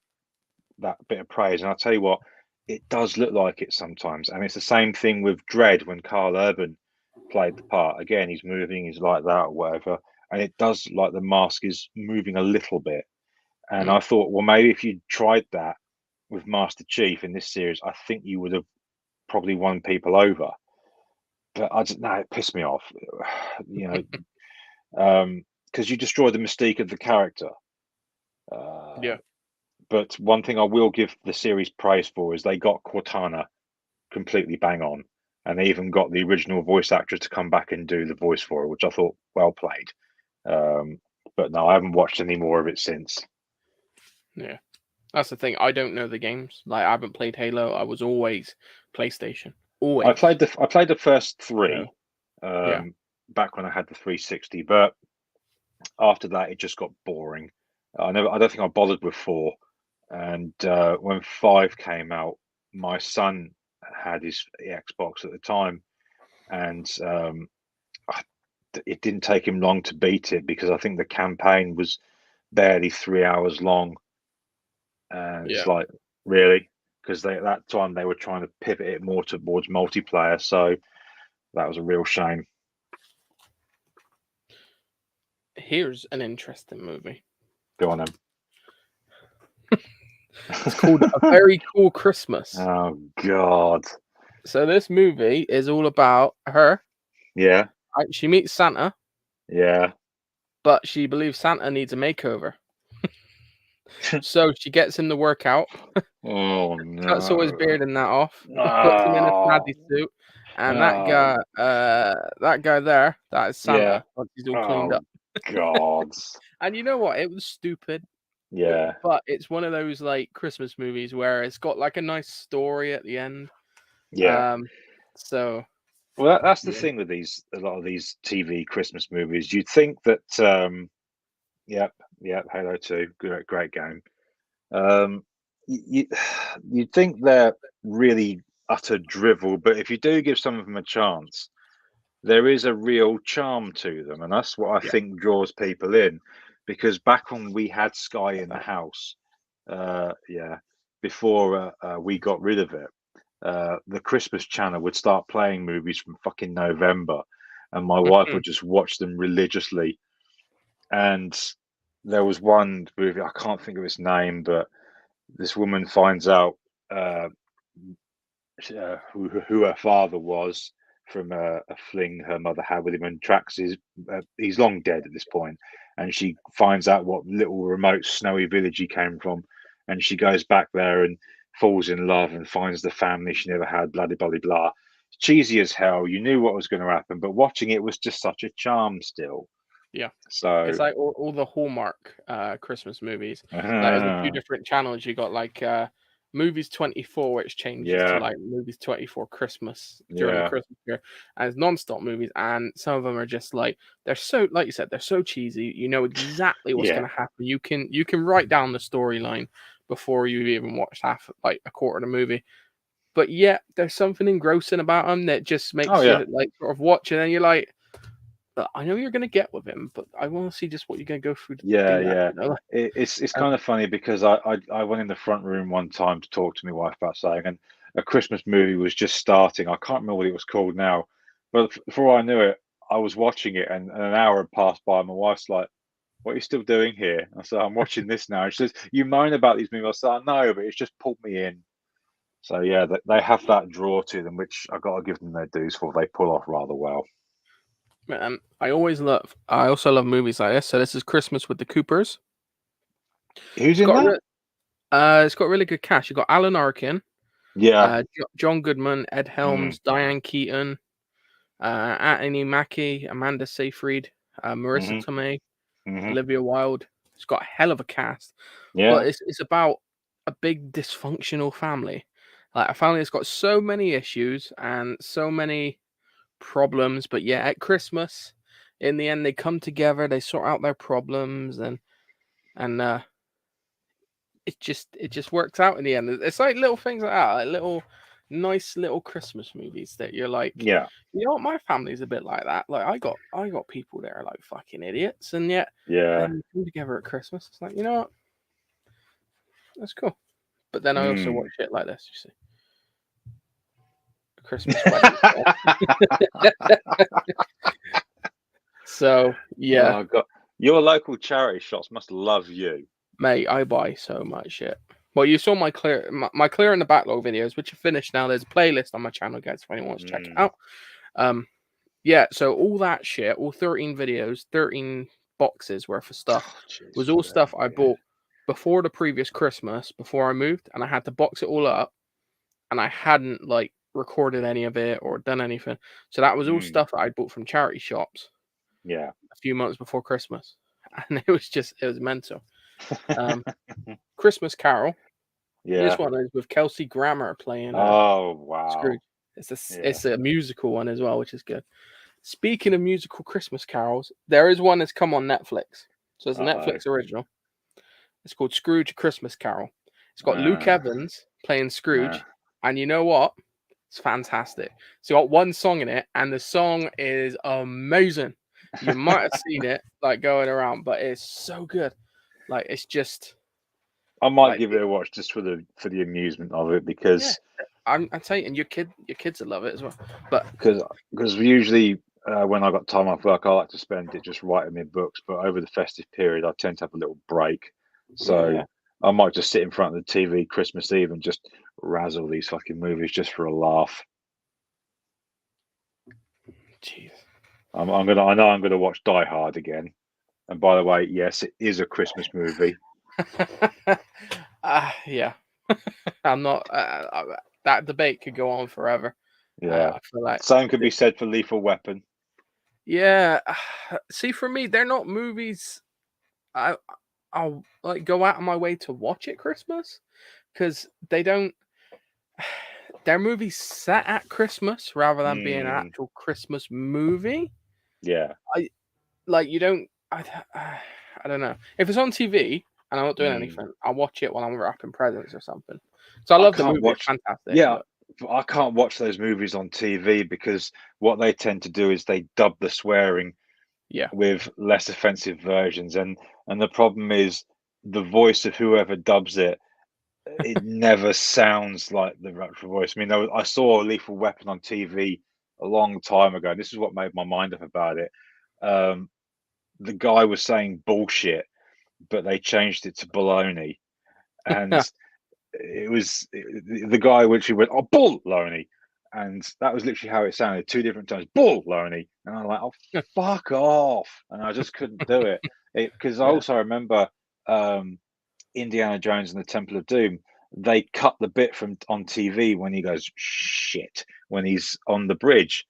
bit of praise, and I'll tell you what, it does look like it sometimes, and it's the same thing with Dredd when Carl Urban played the part. Again, he's moving, he's like that or whatever, and it does look like the mask is moving a little bit. And I mm. thought, well, maybe if you tried that with Master Chief in this series, I think you would have probably won people over. But I just no, it pissed me off, you because you destroy the mystique of the character. Uh, Yeah. but one thing I will give the series praise for is they got Cortana completely bang on, and they even got the original voice actor to come back and do the voice for her, which I thought well played. Um, but no, I haven't watched any more of it since. Yeah. That's the thing. I don't know the games. Like I haven't played Halo. I was always PlayStation. Always. I played the first So, three yeah. back when I had the 360, but after that it just got boring. I don't think I bothered with four, and when five came out, my son had his Xbox at the time, and it didn't take him long to beat it because I think the campaign was barely 3 hours long, and it's Yeah. like really because they at that time they were trying to pivot it more towards multiplayer, so that was a real shame. Here's an interesting movie. Go on then. It's called A Very Cool Christmas. Oh God. So this movie is all about her. Yeah. Right? She meets Santa, Yeah. but she believes Santa needs a makeover. So she gets him to work out, Oh cuts all his beard no. and that off, puts him in a Oh. snazzy suit, and Oh. that guy there, that is Yeah. Santa once he's all cleaned Oh up. God. And you know what? It was stupid, Yeah. but it's one of those like Christmas movies where it's got like a nice story at the end. Yeah. So Well, that's the yeah, thing with a lot of these TV Christmas movies. You'd think that, yep, Halo 2, great game. You, you'd think they're really utter drivel, but if you do give some of them a chance, there is a real charm to them, and that's what I yeah. think draws people in. Because back when we had Sky in the house, before we got rid of it, the Christmas channel would start playing movies from fucking November, and my wife would just watch them religiously. And there was one movie, I can't think of its name, but this woman finds out uh, who her father was from a fling her mother had with him, and tracks he's long dead at this point, and she finds out what little remote snowy village he came from, and she goes back there and falls in love and finds the family she never had, blah blah blah blah. Cheesy as hell. You knew what was going to happen, but watching it was just such a charm still. Yeah. So It's like all the Hallmark Christmas movies. Like there's a few different channels. You got like Movies 24, which changes to Yeah. like Movies 24 Christmas during the Yeah. Christmas period, and it's non-stop movies, and some of them are just like they're so, like you said, they're so cheesy. You know exactly what's Yeah. going to happen. You can write down the storyline before you even watched like a quarter of the movie. But yet there's something engrossing about them that just makes Oh yeah. you like sort of watch it, and you're like, I know you're going to get with him, but I want to see just what you're going to go through to Yeah, do that. yeah. You know? It's Um, kind of funny because I went in the front room one time to talk to my wife about something, and a Christmas movie was just starting. I can't remember what it was called now, but before I knew it, I was watching it, and an hour had passed by. And my wife's like, "What are you still doing here?" I said, "I'm watching this now." And she says, "You moan about these movies." I said, "I know, but it's just pulled me in." So yeah, they have that draw to them, which I got to give them their dues for. They pull off rather well. I also love movies like this. So this is Christmas with the Coopers. Who's It's in got that? it's got really good cast. You got Alan Arkin, Yeah. John Goodman, Ed Mm, Helms, Diane Keaton, Anthony Mackie, Amanda Seyfried, Marissa hmm Tomei, hmm Olivia Wilde. It's got a hell of a cast, Yeah. but it's about a big dysfunctional family, like a family that's got so many issues and so many problems, but yeah, at Christmas, in the end, they come together, they sort out their problems, and it just works out in the end. It's like little things like that, like little nice little Christmas movies that you're like, Yeah. you know what, my family's a bit like that. Like I got people that are like fucking idiots, and yet Yeah. then we come together at Christmas. It's like, you know what, that's cool. But then I also Mm. watch shit like this. You see, a Christmas wedding. So yeah, Oh God, your local charity shops must love you. mate, I buy so much shit. Well, you saw my clear in the backlog videos, which are finished now. There's a playlist on my channel, guys, if anyone wants to check it Mm. out. Yeah, so all that shit, all 13 videos, 13 boxes worth of stuff, Oh, was jeez, all stuff I yeah. bought before the previous Christmas, before I moved, and I had to box it all up, and I hadn't like recorded any of it or done anything. So that was all Mm. stuff that I bought from charity shops Yeah. a few months before Christmas, and it was mental. Um, Christmas Carol. This Yeah. one is with Kelsey Grammer playing Oh wow. Scrooge. Yeah. It's a musical one as well, which is good. Speaking of musical Christmas carols, there is one that's come on Netflix. So it's a Uh-oh. Netflix original. It's called Scrooge: A Christmas Carol. It's got Luke Uh, Evans playing uh. Scrooge, and you know what? It's fantastic. It's got one song in it, and the song is amazing. You might have seen it like going around, but it's so good. Like it's just I might like give it a watch just for the amusement of it yeah. because I'm telling you, and your kids will love it as well. But because usually when I got time off work, I like to spend it just writing my books. But over the festive period, I tend to have a little break, so yeah, I might just sit in front of the TV Christmas Eve and just razzle these fucking movies just for a laugh. jeez. I know I'm gonna watch Die Hard again. And by the way, yes, it is a Christmas movie. Yeah. I'm not. That debate could go on forever. Yeah. I feel like. Same could be said for Lethal Weapon. Yeah. See, for me, they're not movies. I'll like go out of my way to watch at Christmas because they don't. They're movies set at Christmas rather than being an Mm, actual Christmas movie. yeah. Like you don't. I don't know if it's on TV and I'm not doing Mm. anything. I'll watch it while I'm wrapping presents or something. So I I love the can't movie. It's watch. fantastic. Yeah, But but I can't watch those movies on TV because what they tend to do is they dub the swearing yeah. with less offensive versions, and the problem is the voice of whoever dubs it. It never sounds like the actual voice. I mean, I saw Lethal Weapon on TV a long time ago. And this is what made my mind up about it. Um, the guy was saying bullshit, but they changed it to baloney, and the guy which he went, oh, bull loney, and that was literally how it sounded, two different times, bull loney, and I'm like, oh, fuck off, and I just couldn't do it because I Yeah. also remember Indiana Jones and the Temple of Doom. They cut the bit from on TV when he goes shit when he's on the bridge.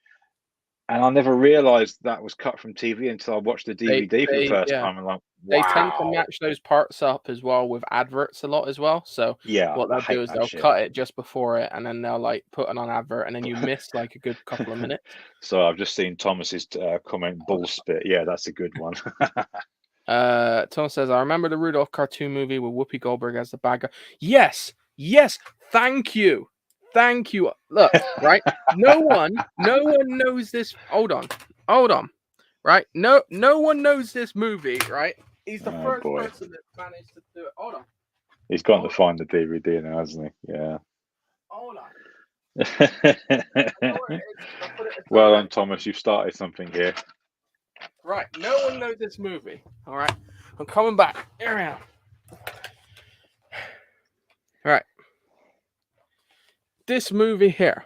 And I never realised that was cut from TV until I watched the DVD for the first time. I'm like, They tend to wow. match those parts up as well with adverts a lot as well. So Yeah, what I they'll do hate is that they'll shit. cut it just before it, and then they'll like put it on advert, and then you miss like a good couple of minutes. So I've just seen Thomas's comment, bull spit. Yeah, that's a good one. Tom says, I remember the Rudolph cartoon movie with Whoopi Goldberg as the bad guy. Yes, thank you. Look, right? No one knows this. Hold on. Right? No one knows this movie, right? He's the first boy. person that managed to do it. Hold on. He's gone to find the DVD now, hasn't he? Yeah. Hold on. Well done, Thomas. You've started something here. Right. No one knows this movie. All right. I'm coming back. Here I am. All right. This movie here.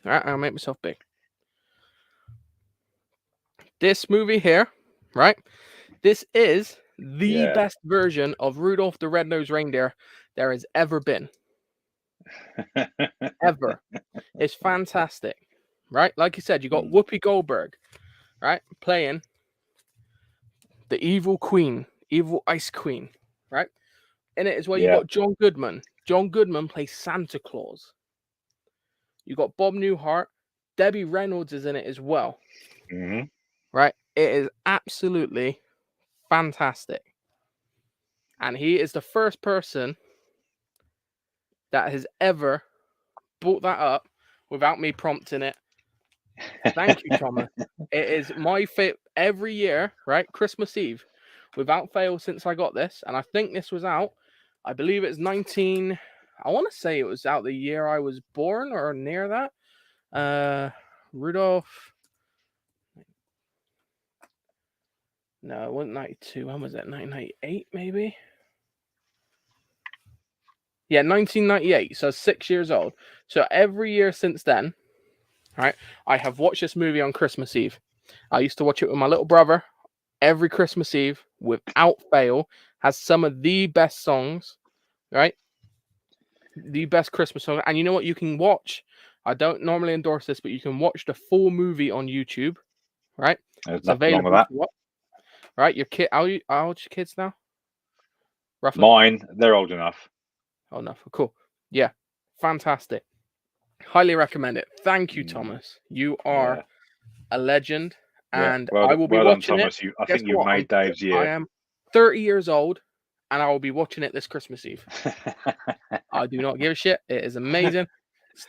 All right. I'll make myself big. This movie here. Right. This is the best version of Rudolph the Red-Nosed Reindeer there has ever been. Ever. It's fantastic. Right? Like you said, you got Whoopi Goldberg, right? Playing the evil queen, evil ice queen, right? In it as well, you got John Goodman. John Goodman plays Santa Claus. You got Bob Newhart. Debbie Reynolds is in it as well. Mm-hmm. Right? It is absolutely fantastic. And he is the first person that has ever brought that up without me prompting it. Thank you, Thomas. It is my favorite every year, right? Christmas Eve, without fail, since I got this. And I think this was out, I believe it's 19. I want to say it was out the year I was born or near that. Rudolph. No, it wasn't 92. When was it? 1998, maybe? Yeah, 1998. So 6 years old. So every year since then, right, I have watched this movie on Christmas Eve. I used to watch it with my little brother every Christmas Eve without fail. Has some of the best songs, right? The best Christmas song. And you know what? You can watch. I don't normally endorse this, but you can watch the full movie on YouTube, right? There's It's nothing wrong available with that. to watch. Right? Your kid, how old's your kids now? Roughly? Mine, they're old enough. Oh, no. Cool. Yeah. Fantastic. Highly recommend it. Thank you, Thomas. You are a legend. And Well, I will be well done, watching Thomas. it. I think you've made Dave's year. I am 30 years old, and I will be watching it this Christmas Eve. I do not give a shit. It is amazing.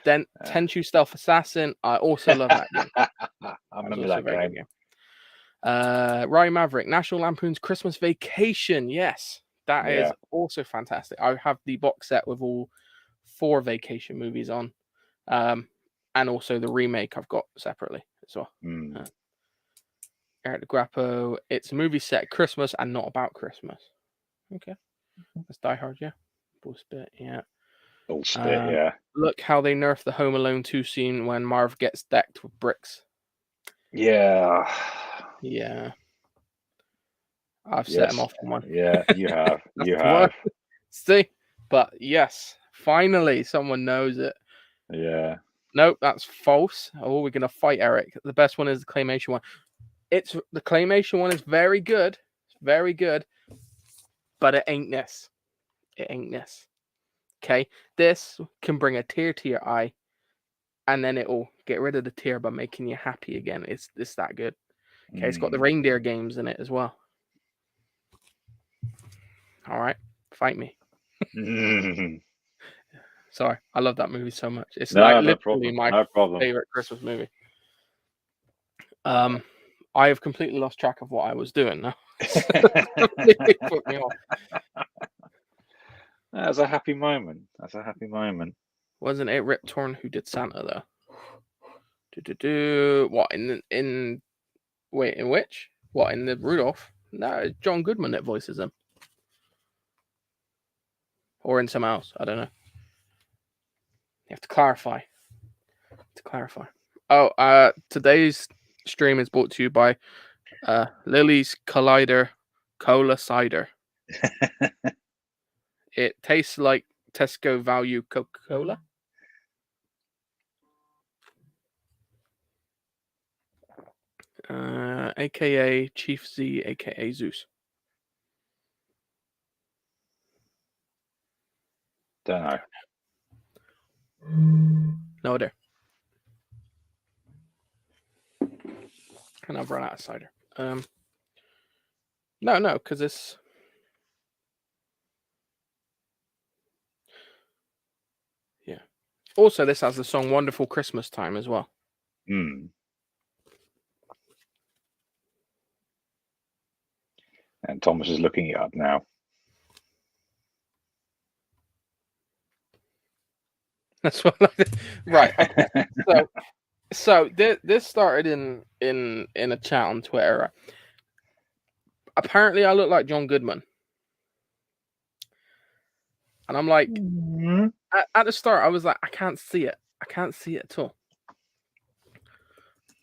Tenchu Stealth Assassin. I also love that game. I remember that game. Ryan Maverick, National Lampoon's Christmas Vacation. Yes, that is also fantastic. I have the box set with all 4 vacation movies on, and also the remake I've got separately as well. Eric DeGrappo, it's a movie set at Christmas and not about Christmas. Okay, that's Die Hard, yeah. Bullspit, yeah. Bullspit, yeah. Look how they nerfed the Home Alone 2 scene when Marv gets decked with bricks. Yeah. I've set him off on one. Yeah, you have. You have. See? But yes, finally someone knows it. Yeah. Nope, that's false. Oh, we're gonna fight Eric. The best one is the claymation one. The claymation one is very good. It's very good. But it ain't this. It ain't this. Okay? This can bring a tear to your eye, and then it'll get rid of the tear by making you happy again. It's that good. Okay, it's got the reindeer games in it as well. All right, fight me. Sorry, I love that movie so much. It's literally my favorite Christmas movie. I have completely lost track of what I was doing now. Completely put me off. That's a happy moment. Wasn't it Rip Torn who did Santa though? What in which? What, in the Rudolph? No, it's John Goodman that voices him. Or in some else. I don't know. You have to clarify. Oh, today's stream is brought to you by Lily's Collider Cola Cider. It tastes like Tesco Value Coca-Cola. AKA Chief Z, AKA Zeus. Don't know. No idea. And I've run out of cider. No, because it's. Yeah. Also, this has the song "Wonderful Christmas Time" as well. And Thomas is looking it up now. That's what. Right. Okay. So this started in a chat on Twitter. Right? Apparently, I look like John Goodman, and I'm like, at the start, I was like, I can't see it. I can't see it at all.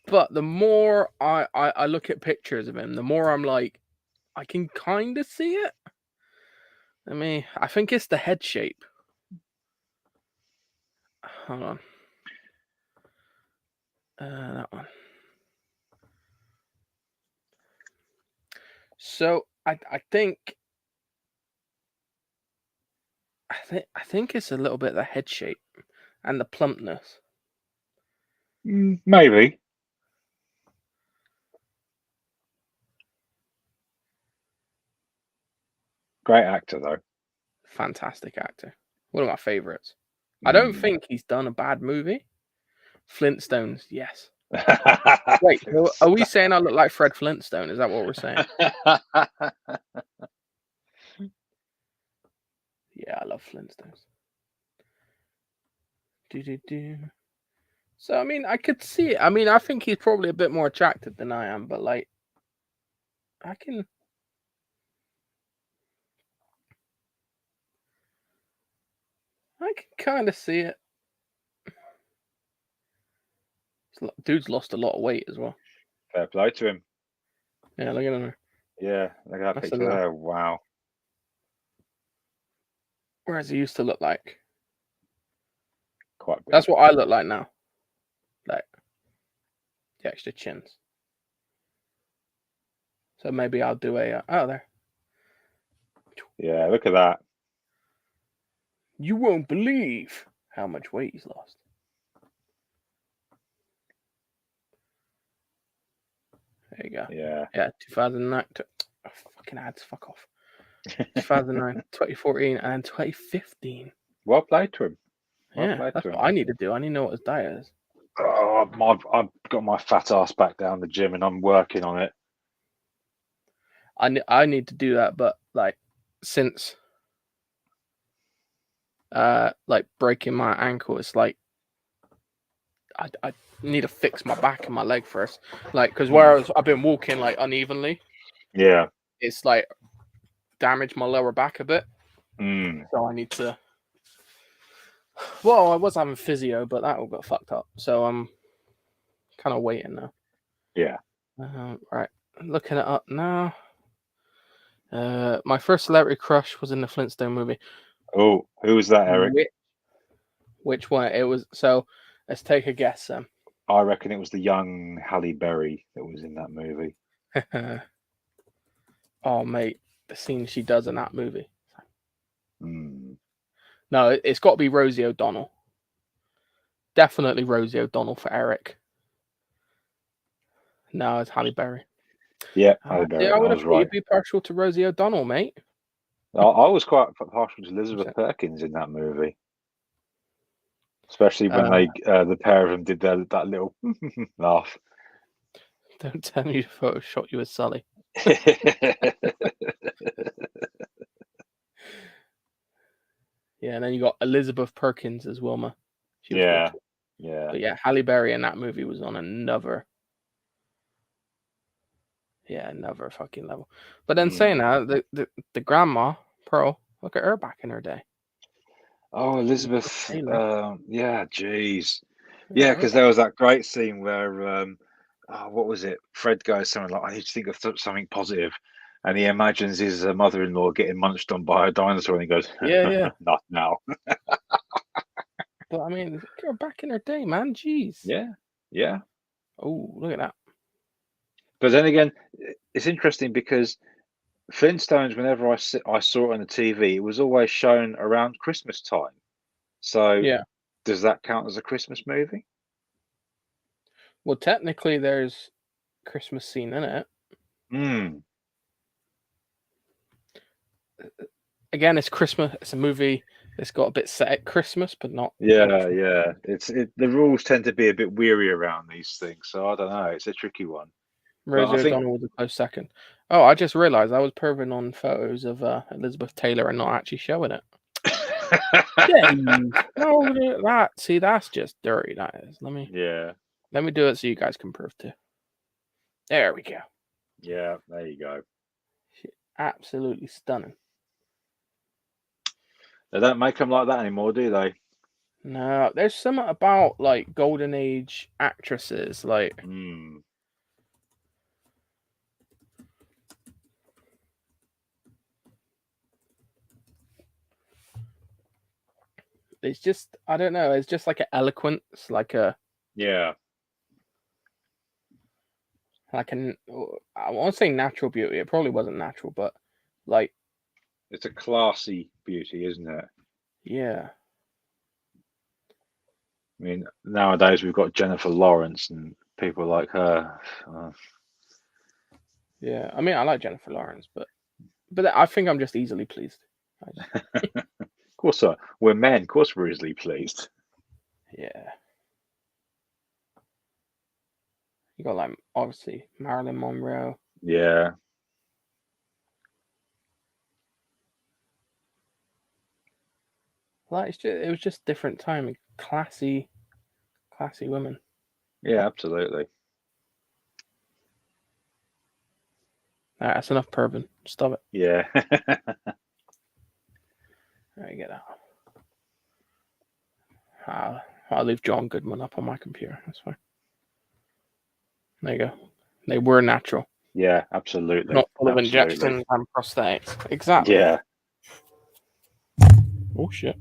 But the more I look at pictures of him, the more I'm like, I can kind of see it. I think it's the head shape. Hold on. That one. So I think it's a little bit the head shape and the plumpness. Maybe. Great actor, though. Fantastic actor. One of my favorites. I don't think he's done a bad movie. Flintstones, yes. Wait, are we saying I look like Fred Flintstone? Is that what we're saying? Yeah, I love Flintstones. So, I could see it. I think he's probably a bit more attractive than I am, but like, I can kind of see it. Dude's lost a lot of weight as well. Fair play to him. Yeah, look at him. Yeah, look at that picture there. Wow. Whereas he used to look like. Quite big. That's what I look like now. Like the extra chins. So maybe I'll do a there. Yeah, look at that. You won't believe how much weight he's lost. There you go. Yeah. 2009. Fucking ads, fuck off. 2009, 2014, and 2015. Well played to him. That's what I need to do. I need to know what his diet is. Oh, I've got my fat ass back down the gym and I'm working on it. I need to do that, but like since like breaking my ankle, it's like I need to fix my back and my leg first. Like because whereas I've been walking like unevenly, it's like damaged my lower back a bit. So I need to. Well, I was having physio, but that all got fucked up. So I'm kind of waiting now. Yeah. Right. Looking it up now. My first celebrity crush was in the Flintstone movie. Oh, who was that, Eric? Which one? It was. So let's take a guess. I reckon it was the young Halle Berry that was in that movie. Oh, mate, the scene she does in that movie. No, it's got to be Rosie O'Donnell. Definitely Rosie O'Donnell for Eric. No, it's Halle Berry. Yeah, Halle Berry. I would have thought right. You'd be partial to Rosie O'Donnell, mate. I was quite partial to Elizabeth Perkins in that movie. Especially when the pair of them did that little laugh. Don't tell me to Photoshop you as Sully. Yeah, and then you got Elizabeth Perkins as Wilma. Yeah. But yeah, Halle Berry in that movie was on another fucking level. But then saying that, the grandma, Pearl, look at her back in her day. Oh, Elizabeth. Yeah, jeez. Yeah, because there was that great scene where, what was it? Fred goes something like, I need to think of something positive. And he imagines his mother-in-law getting munched on by a dinosaur, and he goes, yeah. Not now. But I mean, look at her back in her day, man. Jeez. Yeah. Oh, look at that. But then again, it's interesting because Flintstones, whenever I saw it on the TV, it was always shown around Christmas time. So Yeah. does that count as a Christmas movie? Well, technically, there's Christmas scene in it. Hmm. Again, it's Christmas. It's a movie that's got a bit set at Christmas, but not. Yeah, yeah. The rules tend to be a bit weary around these things, so I don't know. It's a tricky one. But I Rosie think O'Donnell was a close second. Oh, I just realised I was perving on photos of Elizabeth Taylor and not actually showing it. Dave, no, that see, that's just dirty. That is. yeah, Let me do it so you guys can prove too. There we go. yeah. There you go. Absolutely stunning. They don't make them like that anymore, do they? No, there's something about like golden age actresses, like Hmm. it's just I don't know. It's just like an eloquence, Yeah. I won't say natural beauty. It probably wasn't natural, but like It's a classy beauty, isn't it? yeah, I mean, nowadays we've got Jennifer Lawrence and people like her. yeah. I mean, I like Jennifer Lawrence, but I think I'm just easily pleased. Of course, we're men. Of course, we're easily pleased. Yeah. You got like obviously Marilyn Monroe. Yeah. Like it was just different time, classy women. Yeah, absolutely. That's enough pervin. Stop it. Yeah. There you get that. I'll leave John Goodman up on my computer. That's fine. There you go. They were natural. Yeah, absolutely. Not full of Absolutely. injections and prosthetics. Exactly. Yeah. Oh shit.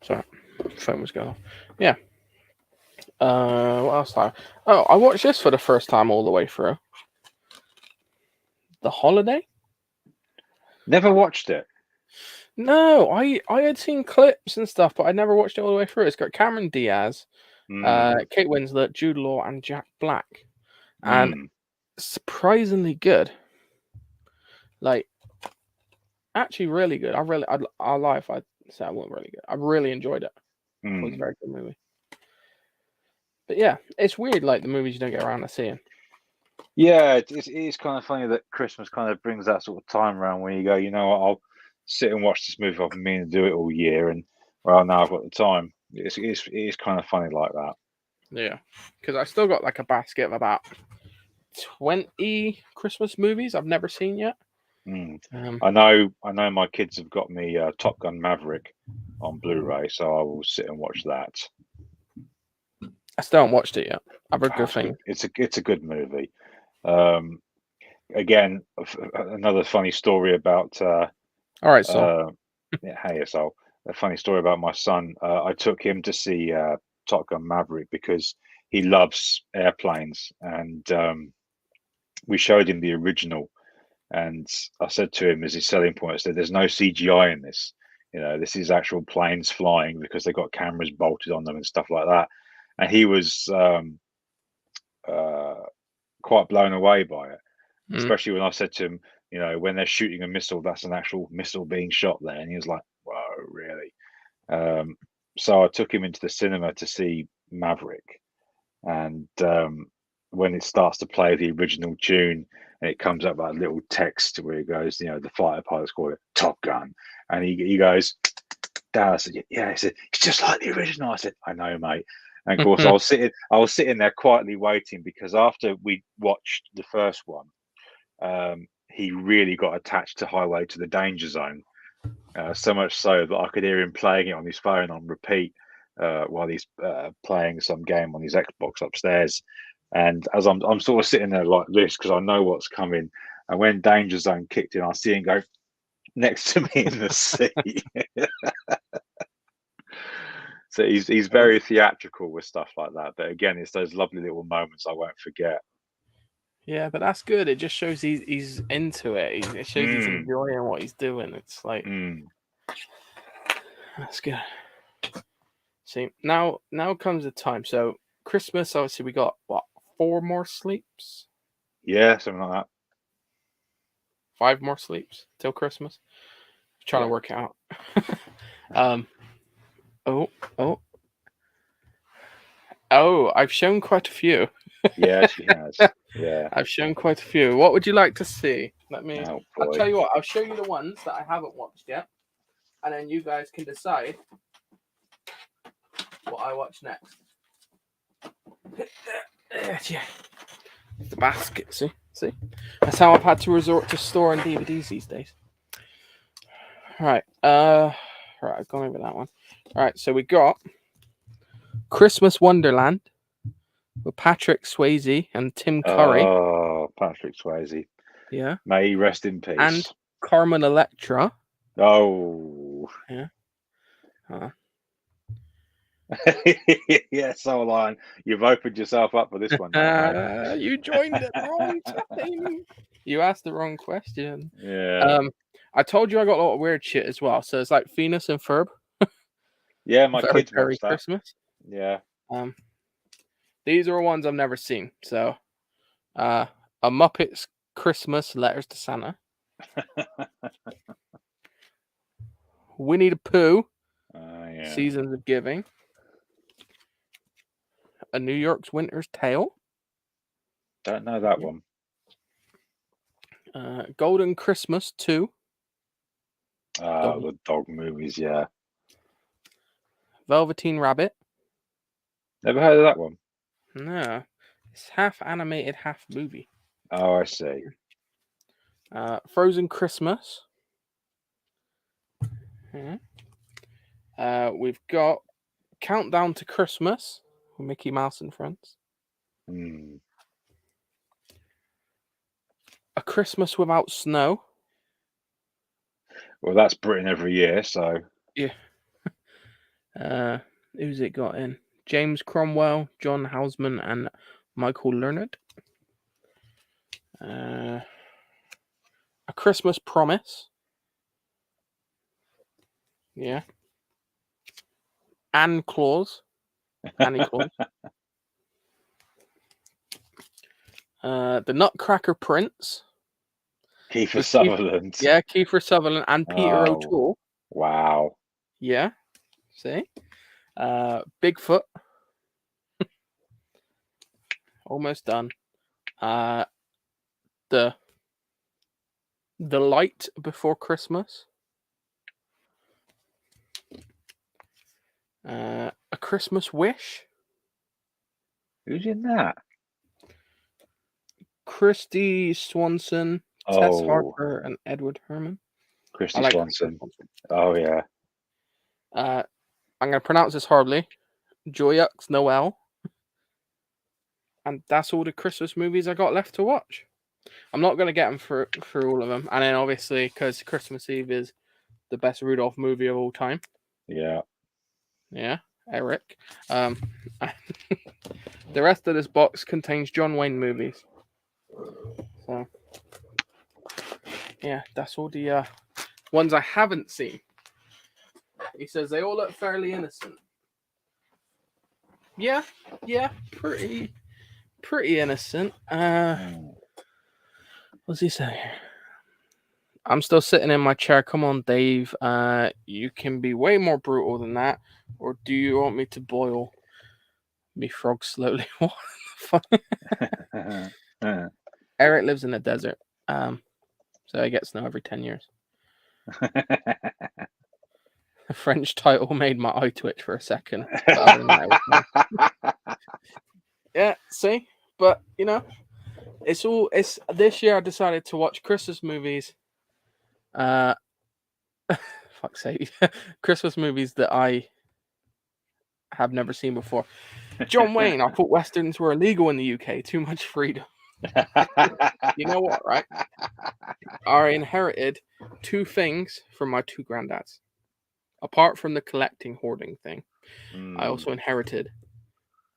Sorry, phone was going off. Yeah. What else? I watched this for the first time all the way through. The Holiday. Never watched it. No, I had seen clips and stuff, but I never watched it all the way through. It's got Cameron Diaz, Kate Winslet, Jude Law, and Jack Black, and surprisingly good. Like, actually, really good. I'll lie if I say I wasn't really good. I really enjoyed it. It was a very good movie. But yeah, it's weird, like the movies you don't get around to seeing. Yeah, it is kind of funny that Christmas kind of brings that sort of time around when you go, you know what, I'll sit and watch this movie. I've been meaning to do it all year, and well, now I've got the time. It is kind of funny like that. Yeah, because I still got like a basket of about 20 Christmas movies I've never seen yet. I know my kids have got me Top Gun Maverick on Blu-ray, so I will sit and watch that. I still haven't watched it yet. I've heard good things. It's a good movie. Again, another funny story about. All right, so hey, so a funny story about my son. I took him to see Top Gun Maverick because he loves airplanes, and we showed him the original. And I said to him as his selling point, I said, "There's no CGI in this. You know, this is actual planes flying because they got cameras bolted on them and stuff like that." And he was quite blown away by it, especially when I said to him, you know, when they're shooting a missile, that's an actual missile being shot there. And he was like, "Whoa, really?" So I took him into the cinema to see Maverick, and when it starts to play the original tune, and it comes up that little text where it goes, you know, the fighter pilots call it Top Gun, and he goes, "Dad," I said, "Yeah." He said, "It's just like the original." I said, "I know, mate." And of course, I was sitting there quietly waiting because after we watched the first one, he really got attached to Highway to the Danger Zone, so much so that I could hear him playing it on his phone on repeat while he's playing some game on his Xbox upstairs. And as I'm sort of sitting there like this because I know what's coming, and when Danger Zone kicked in, I see him go next to me in the seat. So he's very theatrical with stuff like that. But again, it's those lovely little moments I won't forget. Yeah, but that's good. It just shows he's into it. It shows he's Mm, enjoying what he's doing. It's like mm. that's good. See, now comes the time. So Christmas, obviously, we got what 4 more sleeps, Yeah, something like 5 more sleeps till Christmas. Trying to Yeah. work it out. Oh, I've shown quite a few. that. Yeah, she has. Yeah. I've shown quite a few. What would you like to see? Let me. Oh I'll boy. tell you what. I'll show you the ones that I haven't watched yet, and then you guys can decide what I watch next. Yeah, the basket. See, that's how I've had to resort to storing DVDs these days. Right. Right. I've gone over that one. All right. So we got Christmas Wonderland with Patrick Swayze and Tim Curry. Oh, Patrick Swayze. Yeah. May he rest in peace. And Carmen Electra. Oh. Yeah. Yeah, so line. You've opened yourself up for this one. Now, You joined at the wrong time. You asked the wrong question. yeah. I told you I got a lot of weird shit as well. So it's like Phineas and Ferb. Yeah, my Very, kids very watch that. Christmas. Yeah. These are ones I've never seen. So, A Muppet's Christmas Letters to Santa. Winnie the Pooh. Yeah. Seasons of Giving. A New York's Winter's Tale. Don't know that one. Golden Christmas 2. The dog movies, yeah. Velveteen Rabbit. Never heard of that one. No. It's half animated, half movie. Oh, I see. Frozen Christmas. We've got Countdown to Christmas with Mickey Mouse and Friends. Hmm. A Christmas Without Snow. Well, that's Britain every year, so. Yeah. Who's it got in? James Cromwell, John Houseman, and Michael Learned. A Christmas Promise. Yeah. Annie Claus. The Nutcracker Prince. Kiefer Sutherland. Yeah, Kiefer Sutherland and Peter O'Toole. Wow. Yeah. See? Bigfoot. Almost done. The Light Before Christmas. A Christmas Wish. Who's in that? Christy Swanson, Tess Harper, and Edward Herman. Christy Swanson. Oh, yeah. I'm going to pronounce this horribly. Joyeux Noel. And that's all the Christmas movies I got left to watch. I'm not going to get them through all of them. And then obviously, because Christmas Eve is the best Rudolph movie of all time. Yeah. Yeah, Eric. The rest of this box contains John Wayne movies. So, yeah, that's all the ones I haven't seen. He says they all look fairly innocent. Yeah, pretty innocent. What's he say? I'm still sitting in my chair. Come on, Dave. You can be way more brutal than that. Or do you want me to boil me frog slowly? What the fuck? Eric lives in the desert. So he gets snow every 10 years. The French title made my eye twitch for a second. But other than that, it was yeah, see? But, you know, it's this year I decided to watch Christmas movies. Fuck's sake. Christmas movies that I have never seen before. John Wayne, I thought Westerns were illegal in the UK. Too much freedom. You know what, right? I inherited 2 things from my 2 granddads. Apart from the collecting, hoarding thing. I also inherited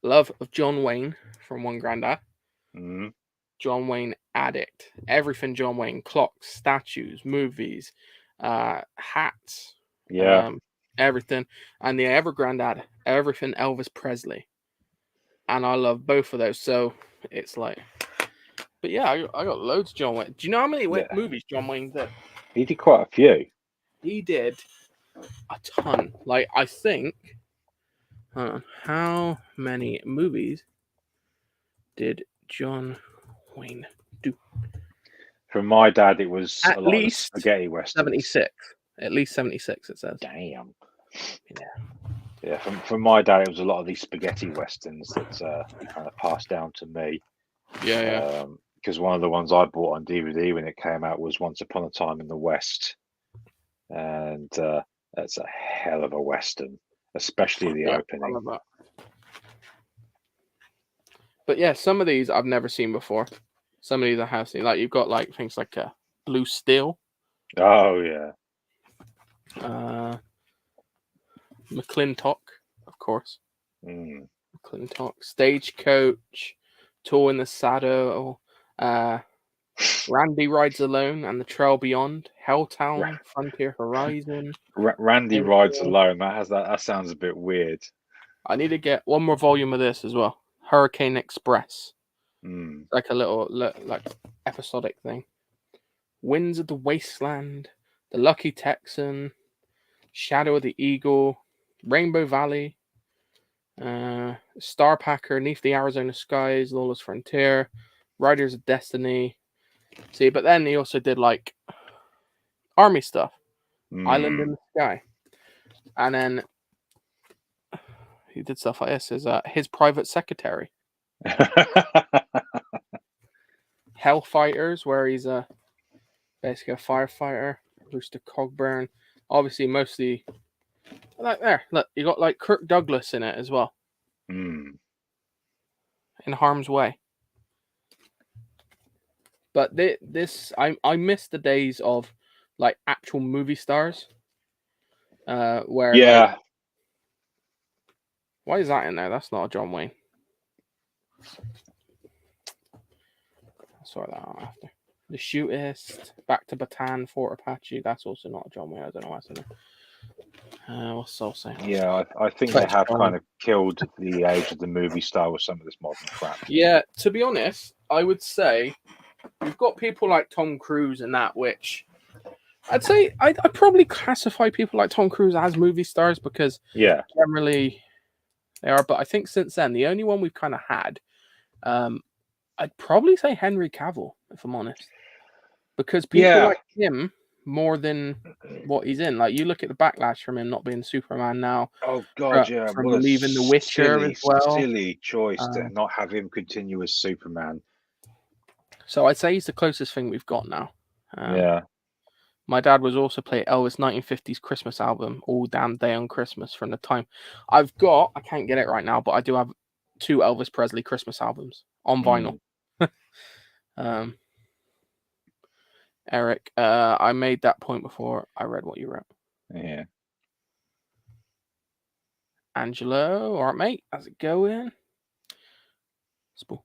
love of John Wayne from one granddad. John Wayne addict. Everything John Wayne, clocks, statues, movies, hats, everything. And the other granddad, everything Elvis Presley. And I love both of those. So it's like, but yeah, I got loads of John Wayne. Do you know how many movies John Wayne did? He did quite a few. He did a ton. Like, I think, how many movies did John Wayne do? From my dad, it was At a lot least of spaghetti westerns. 76. At least 76, it says. Damn. Yeah. Yeah, from my dad, it was a lot of these spaghetti westerns that he kind of passed down to me. Yeah. Because one of the ones I bought on DVD when it came out was Once Upon a Time in the West. And that's a hell of a western, especially the opening. I love that. But yeah, some of these I've never seen before. Some of these I have seen. Like, you've got like things like Blue Steel. Oh, yeah. McClintock, of course. McClintock. Stagecoach, Tour in the Saddle, Randy Rides Alone and the Trail Beyond, Helltown, Frontier Horizon. Randy Rides Alone. That sounds a bit weird. I need to get one more volume of this as well. Hurricane Express. Like a little like episodic thing. Winds of the Wasteland, The Lucky Texan, Shadow of the Eagle, Rainbow Valley, Starpacker, Neath the Arizona Skies, Lawless Frontier, Riders of Destiny. See, but then he also did like army stuff, Island in the Sky, and then he did stuff like this as His Private Secretary, Hellfighters, where he's basically a firefighter, Rooster Cogburn. Obviously, mostly like there. Look, you got like Kirk Douglas in it as well. In Harm's Way. But I miss the days of like actual movie stars. Where like, why is that in there? That's not a John Wayne. I'll sort that out after. The Shootist, Back to Bataan, Fort Apache. That's also not a John Wayne. I don't know what's in there. What's Soul saying? Yeah, I think they have kind of killed the age of the movie star with some of this modern crap. Yeah, to be honest, I would say you've got people like Tom Cruise and that, which I'd say I'd probably classify people like Tom Cruise as movie stars because generally they are. But I think since then, the only one we've kind of had, I'd probably say Henry Cavill, if I'm honest, because people like him more than what he's in. Like, you look at the backlash from him not being Superman now. Oh God, from leaving The Witcher as well. Silly choice to not have him continue as Superman. So I'd say he's the closest thing we've got now. My dad was also playing Elvis 1950s Christmas album all damn day on Christmas from the time. I can't get it right now, but I do have 2 Elvis Presley Christmas albums on vinyl. Eric, I made that point before I read what you wrote. Yeah. Angelo, all right, mate. How's it going? Spool.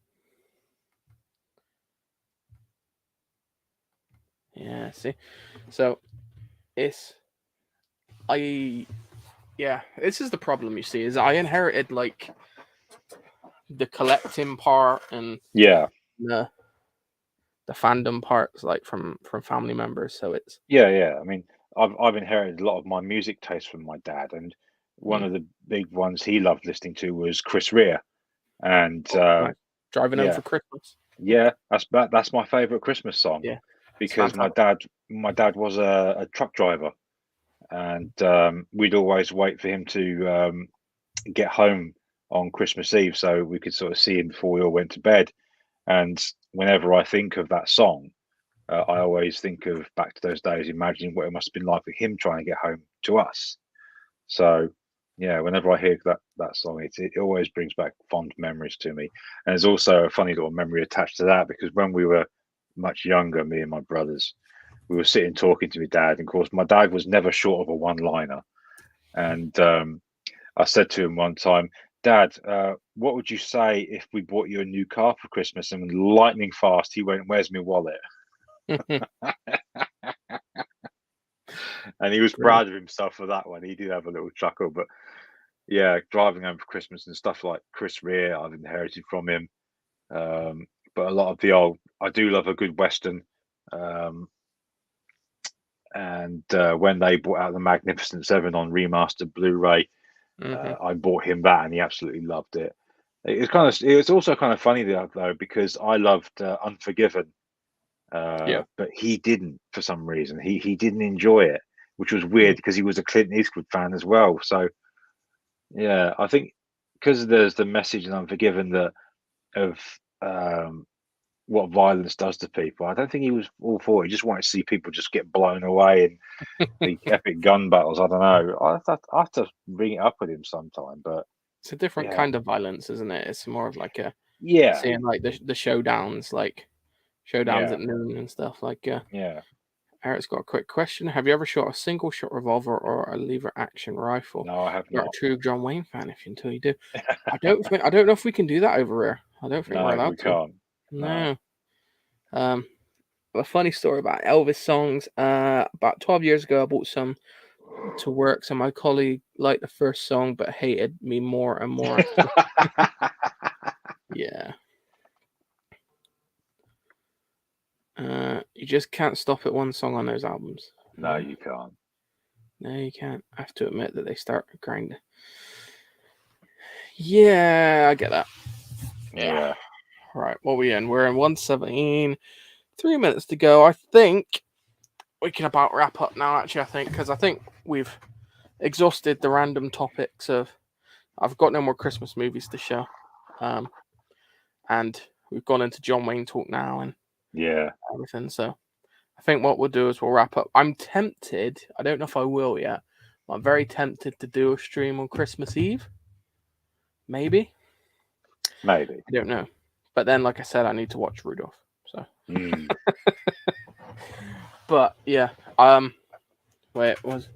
Yeah, see? So, this is the problem, you see, is I inherited, like, the collecting part and the fandom parts, like, from family members, so it's... Yeah. I mean, I've inherited a lot of my music taste from my dad, and one of the big ones he loved listening to was Chris Rea, and Driving Home for Christmas. Yeah, that's my favorite Christmas song. Yeah, because my dad was a truck driver, and we'd always wait for him to get home on Christmas Eve so we could sort of see him before we all went to bed. And whenever I think of that song, I always think of back to those days, imagining what it must have been like for him trying to get home to us. So yeah, whenever I hear that song, it always brings back fond memories to me. And there's also a funny little memory attached to that, because when we were much younger, me and my brothers, we were sitting talking to my dad, and of course my dad was never short of a one-liner, and I said to him one time, Dad, what would you say if we bought you a new car for Christmas? And lightning fast, he went, "Where's my wallet?" And he was proud of himself for that one. He did have a little chuckle, but yeah, driving home for Christmas and stuff like Chris Rea, I've inherited from him. But a lot of the old, I do love a good Western. And when they brought out the Magnificent Seven on remastered Blu-ray, I bought him that, and he absolutely loved it. It's also kind of funny though, because I loved Unforgiven, but he didn't for some reason. He didn't enjoy it, which was weird because he was a Clint Eastwood fan as well. So yeah, I think because there's the message in Unforgiven that of what violence does to people. I don't think he was all for it. He just wanted to see people just get blown away in the epic gun battles. I don't know. I have to bring it up with him sometime, but it's a different kind of violence, isn't it? It's more of like a seeing like the showdowns, like showdowns at noon and stuff. Like Eric's got a quick question: have you ever shot a single shot revolver or a lever action rifle? No, I have You're not. a true John Wayne fan until you do. I don't know if we can do that over here. I don't think we're allowed we to. Can't. No. A funny story about Elvis songs. About 12 years ago, I bought some to work. So my colleague liked the first song, but hated me more and more. Yeah. You just can't stop at one song on those albums. No, you can't. No, you can't. I have to admit that they start grinding. Yeah, I get that. Yeah. Right, what are we in? We're in 117. 3 minutes to go. I think we can about wrap up now, actually, because I think we've exhausted the random topics of I've got no more Christmas movies to show. And we've gone into John Wayne talk now and everything. So I think what we'll do is we'll wrap up. I'm tempted, I don't know if I will yet, but I'm very tempted to do a stream on Christmas Eve. Maybe. I don't know. But then, like I said, I need to watch Rudolph. So, but yeah, wait, was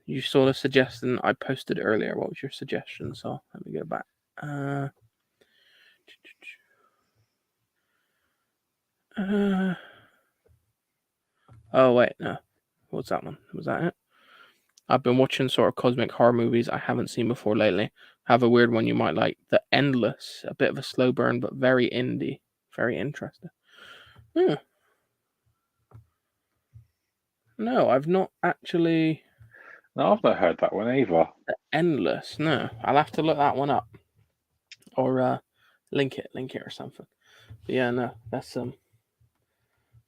you sort of suggesting I posted earlier? What was your suggestion? So let me go back. Oh wait, no, what's that one? Was that it? I've been watching sort of cosmic horror movies I haven't seen before lately. Have a weird one you might like. The Endless, a bit of a slow burn, but very indie, very interesting. No, I've not actually. No, I've not heard that one either. Endless. No, I'll have to look that one up, or link it or something. But yeah, no, that's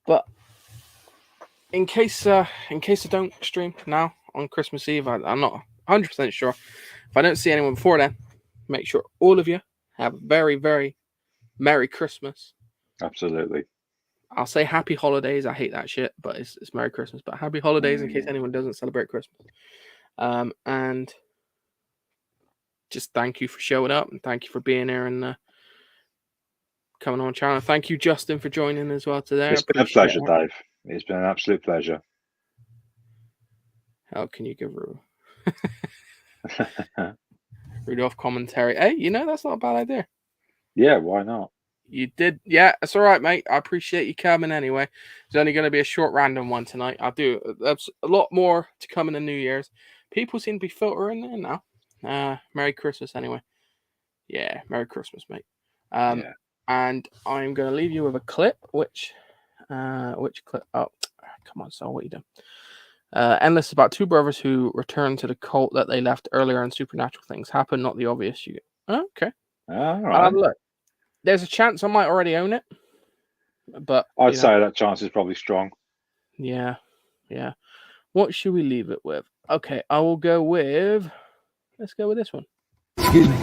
But in case I don't stream now on Christmas Eve, I'm not 100% sure. If I don't see anyone before then, make sure all of you have a very, very Merry Christmas. Absolutely. I'll say Happy Holidays. I hate that shit, but it's Merry Christmas. But Happy Holidays in case anyone doesn't celebrate Christmas. And just thank you for showing up and thank you for being here and coming on channel. Thank you, Justin, for joining as well today. It's been a pleasure, Dave. It's been an absolute pleasure. How can you give Rudolph commentary? Hey, that's not a bad idea. Yeah, why not? You did. Yeah, it's all right, mate. I appreciate you coming anyway. It's only going to be a short random one tonight. That's a lot more to come in the New Year's. People seem to be filtering in now. Merry Christmas anyway. Yeah, Merry Christmas, mate. And I'm going to leave you with a clip, which clip? Oh, come on, Saul, what are you doing? Endless, about two brothers who return to the cult that they left earlier and supernatural things happen, not the obvious. Okay. All right. I'll have a look. There's a chance I might already own it, but I'd say that chance is probably strong. Yeah. What should we leave it with? Okay, I will go with. Let's go with this one. Excuse me.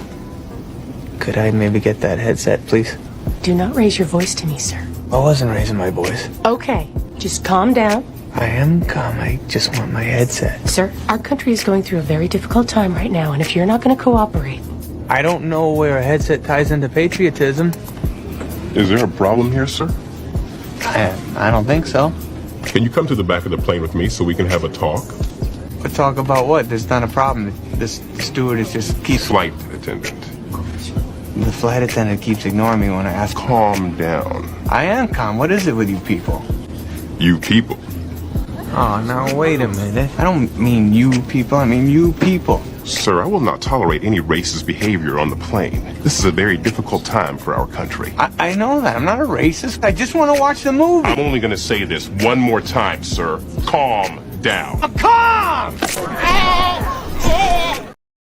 Could I maybe get that headset, please? Do not raise your voice to me, sir. I wasn't raising my voice. Okay, just calm down. I am calm. I just want my headset. Sir, our country is going through a very difficult time right now, and if you're not going to cooperate... I don't know where a headset ties into patriotism. Is there a problem here, sir? I don't think so. Can you come to the back of the plane with me so we can have a talk? Talk about what? There's not a problem. This stewardess just keeps... Flight attendant. The flight attendant keeps ignoring me when I ask... Calm down. I am calm. What is it with you people? You people. Oh, now wait a minute. I don't mean you people. I mean you people. Sir, I will not tolerate any racist behavior on the plane. This is a very difficult time for our country. I know that. I'm not a racist. I just want to watch the movie. I'm only going to say this one more time, sir. Calm down. Calm!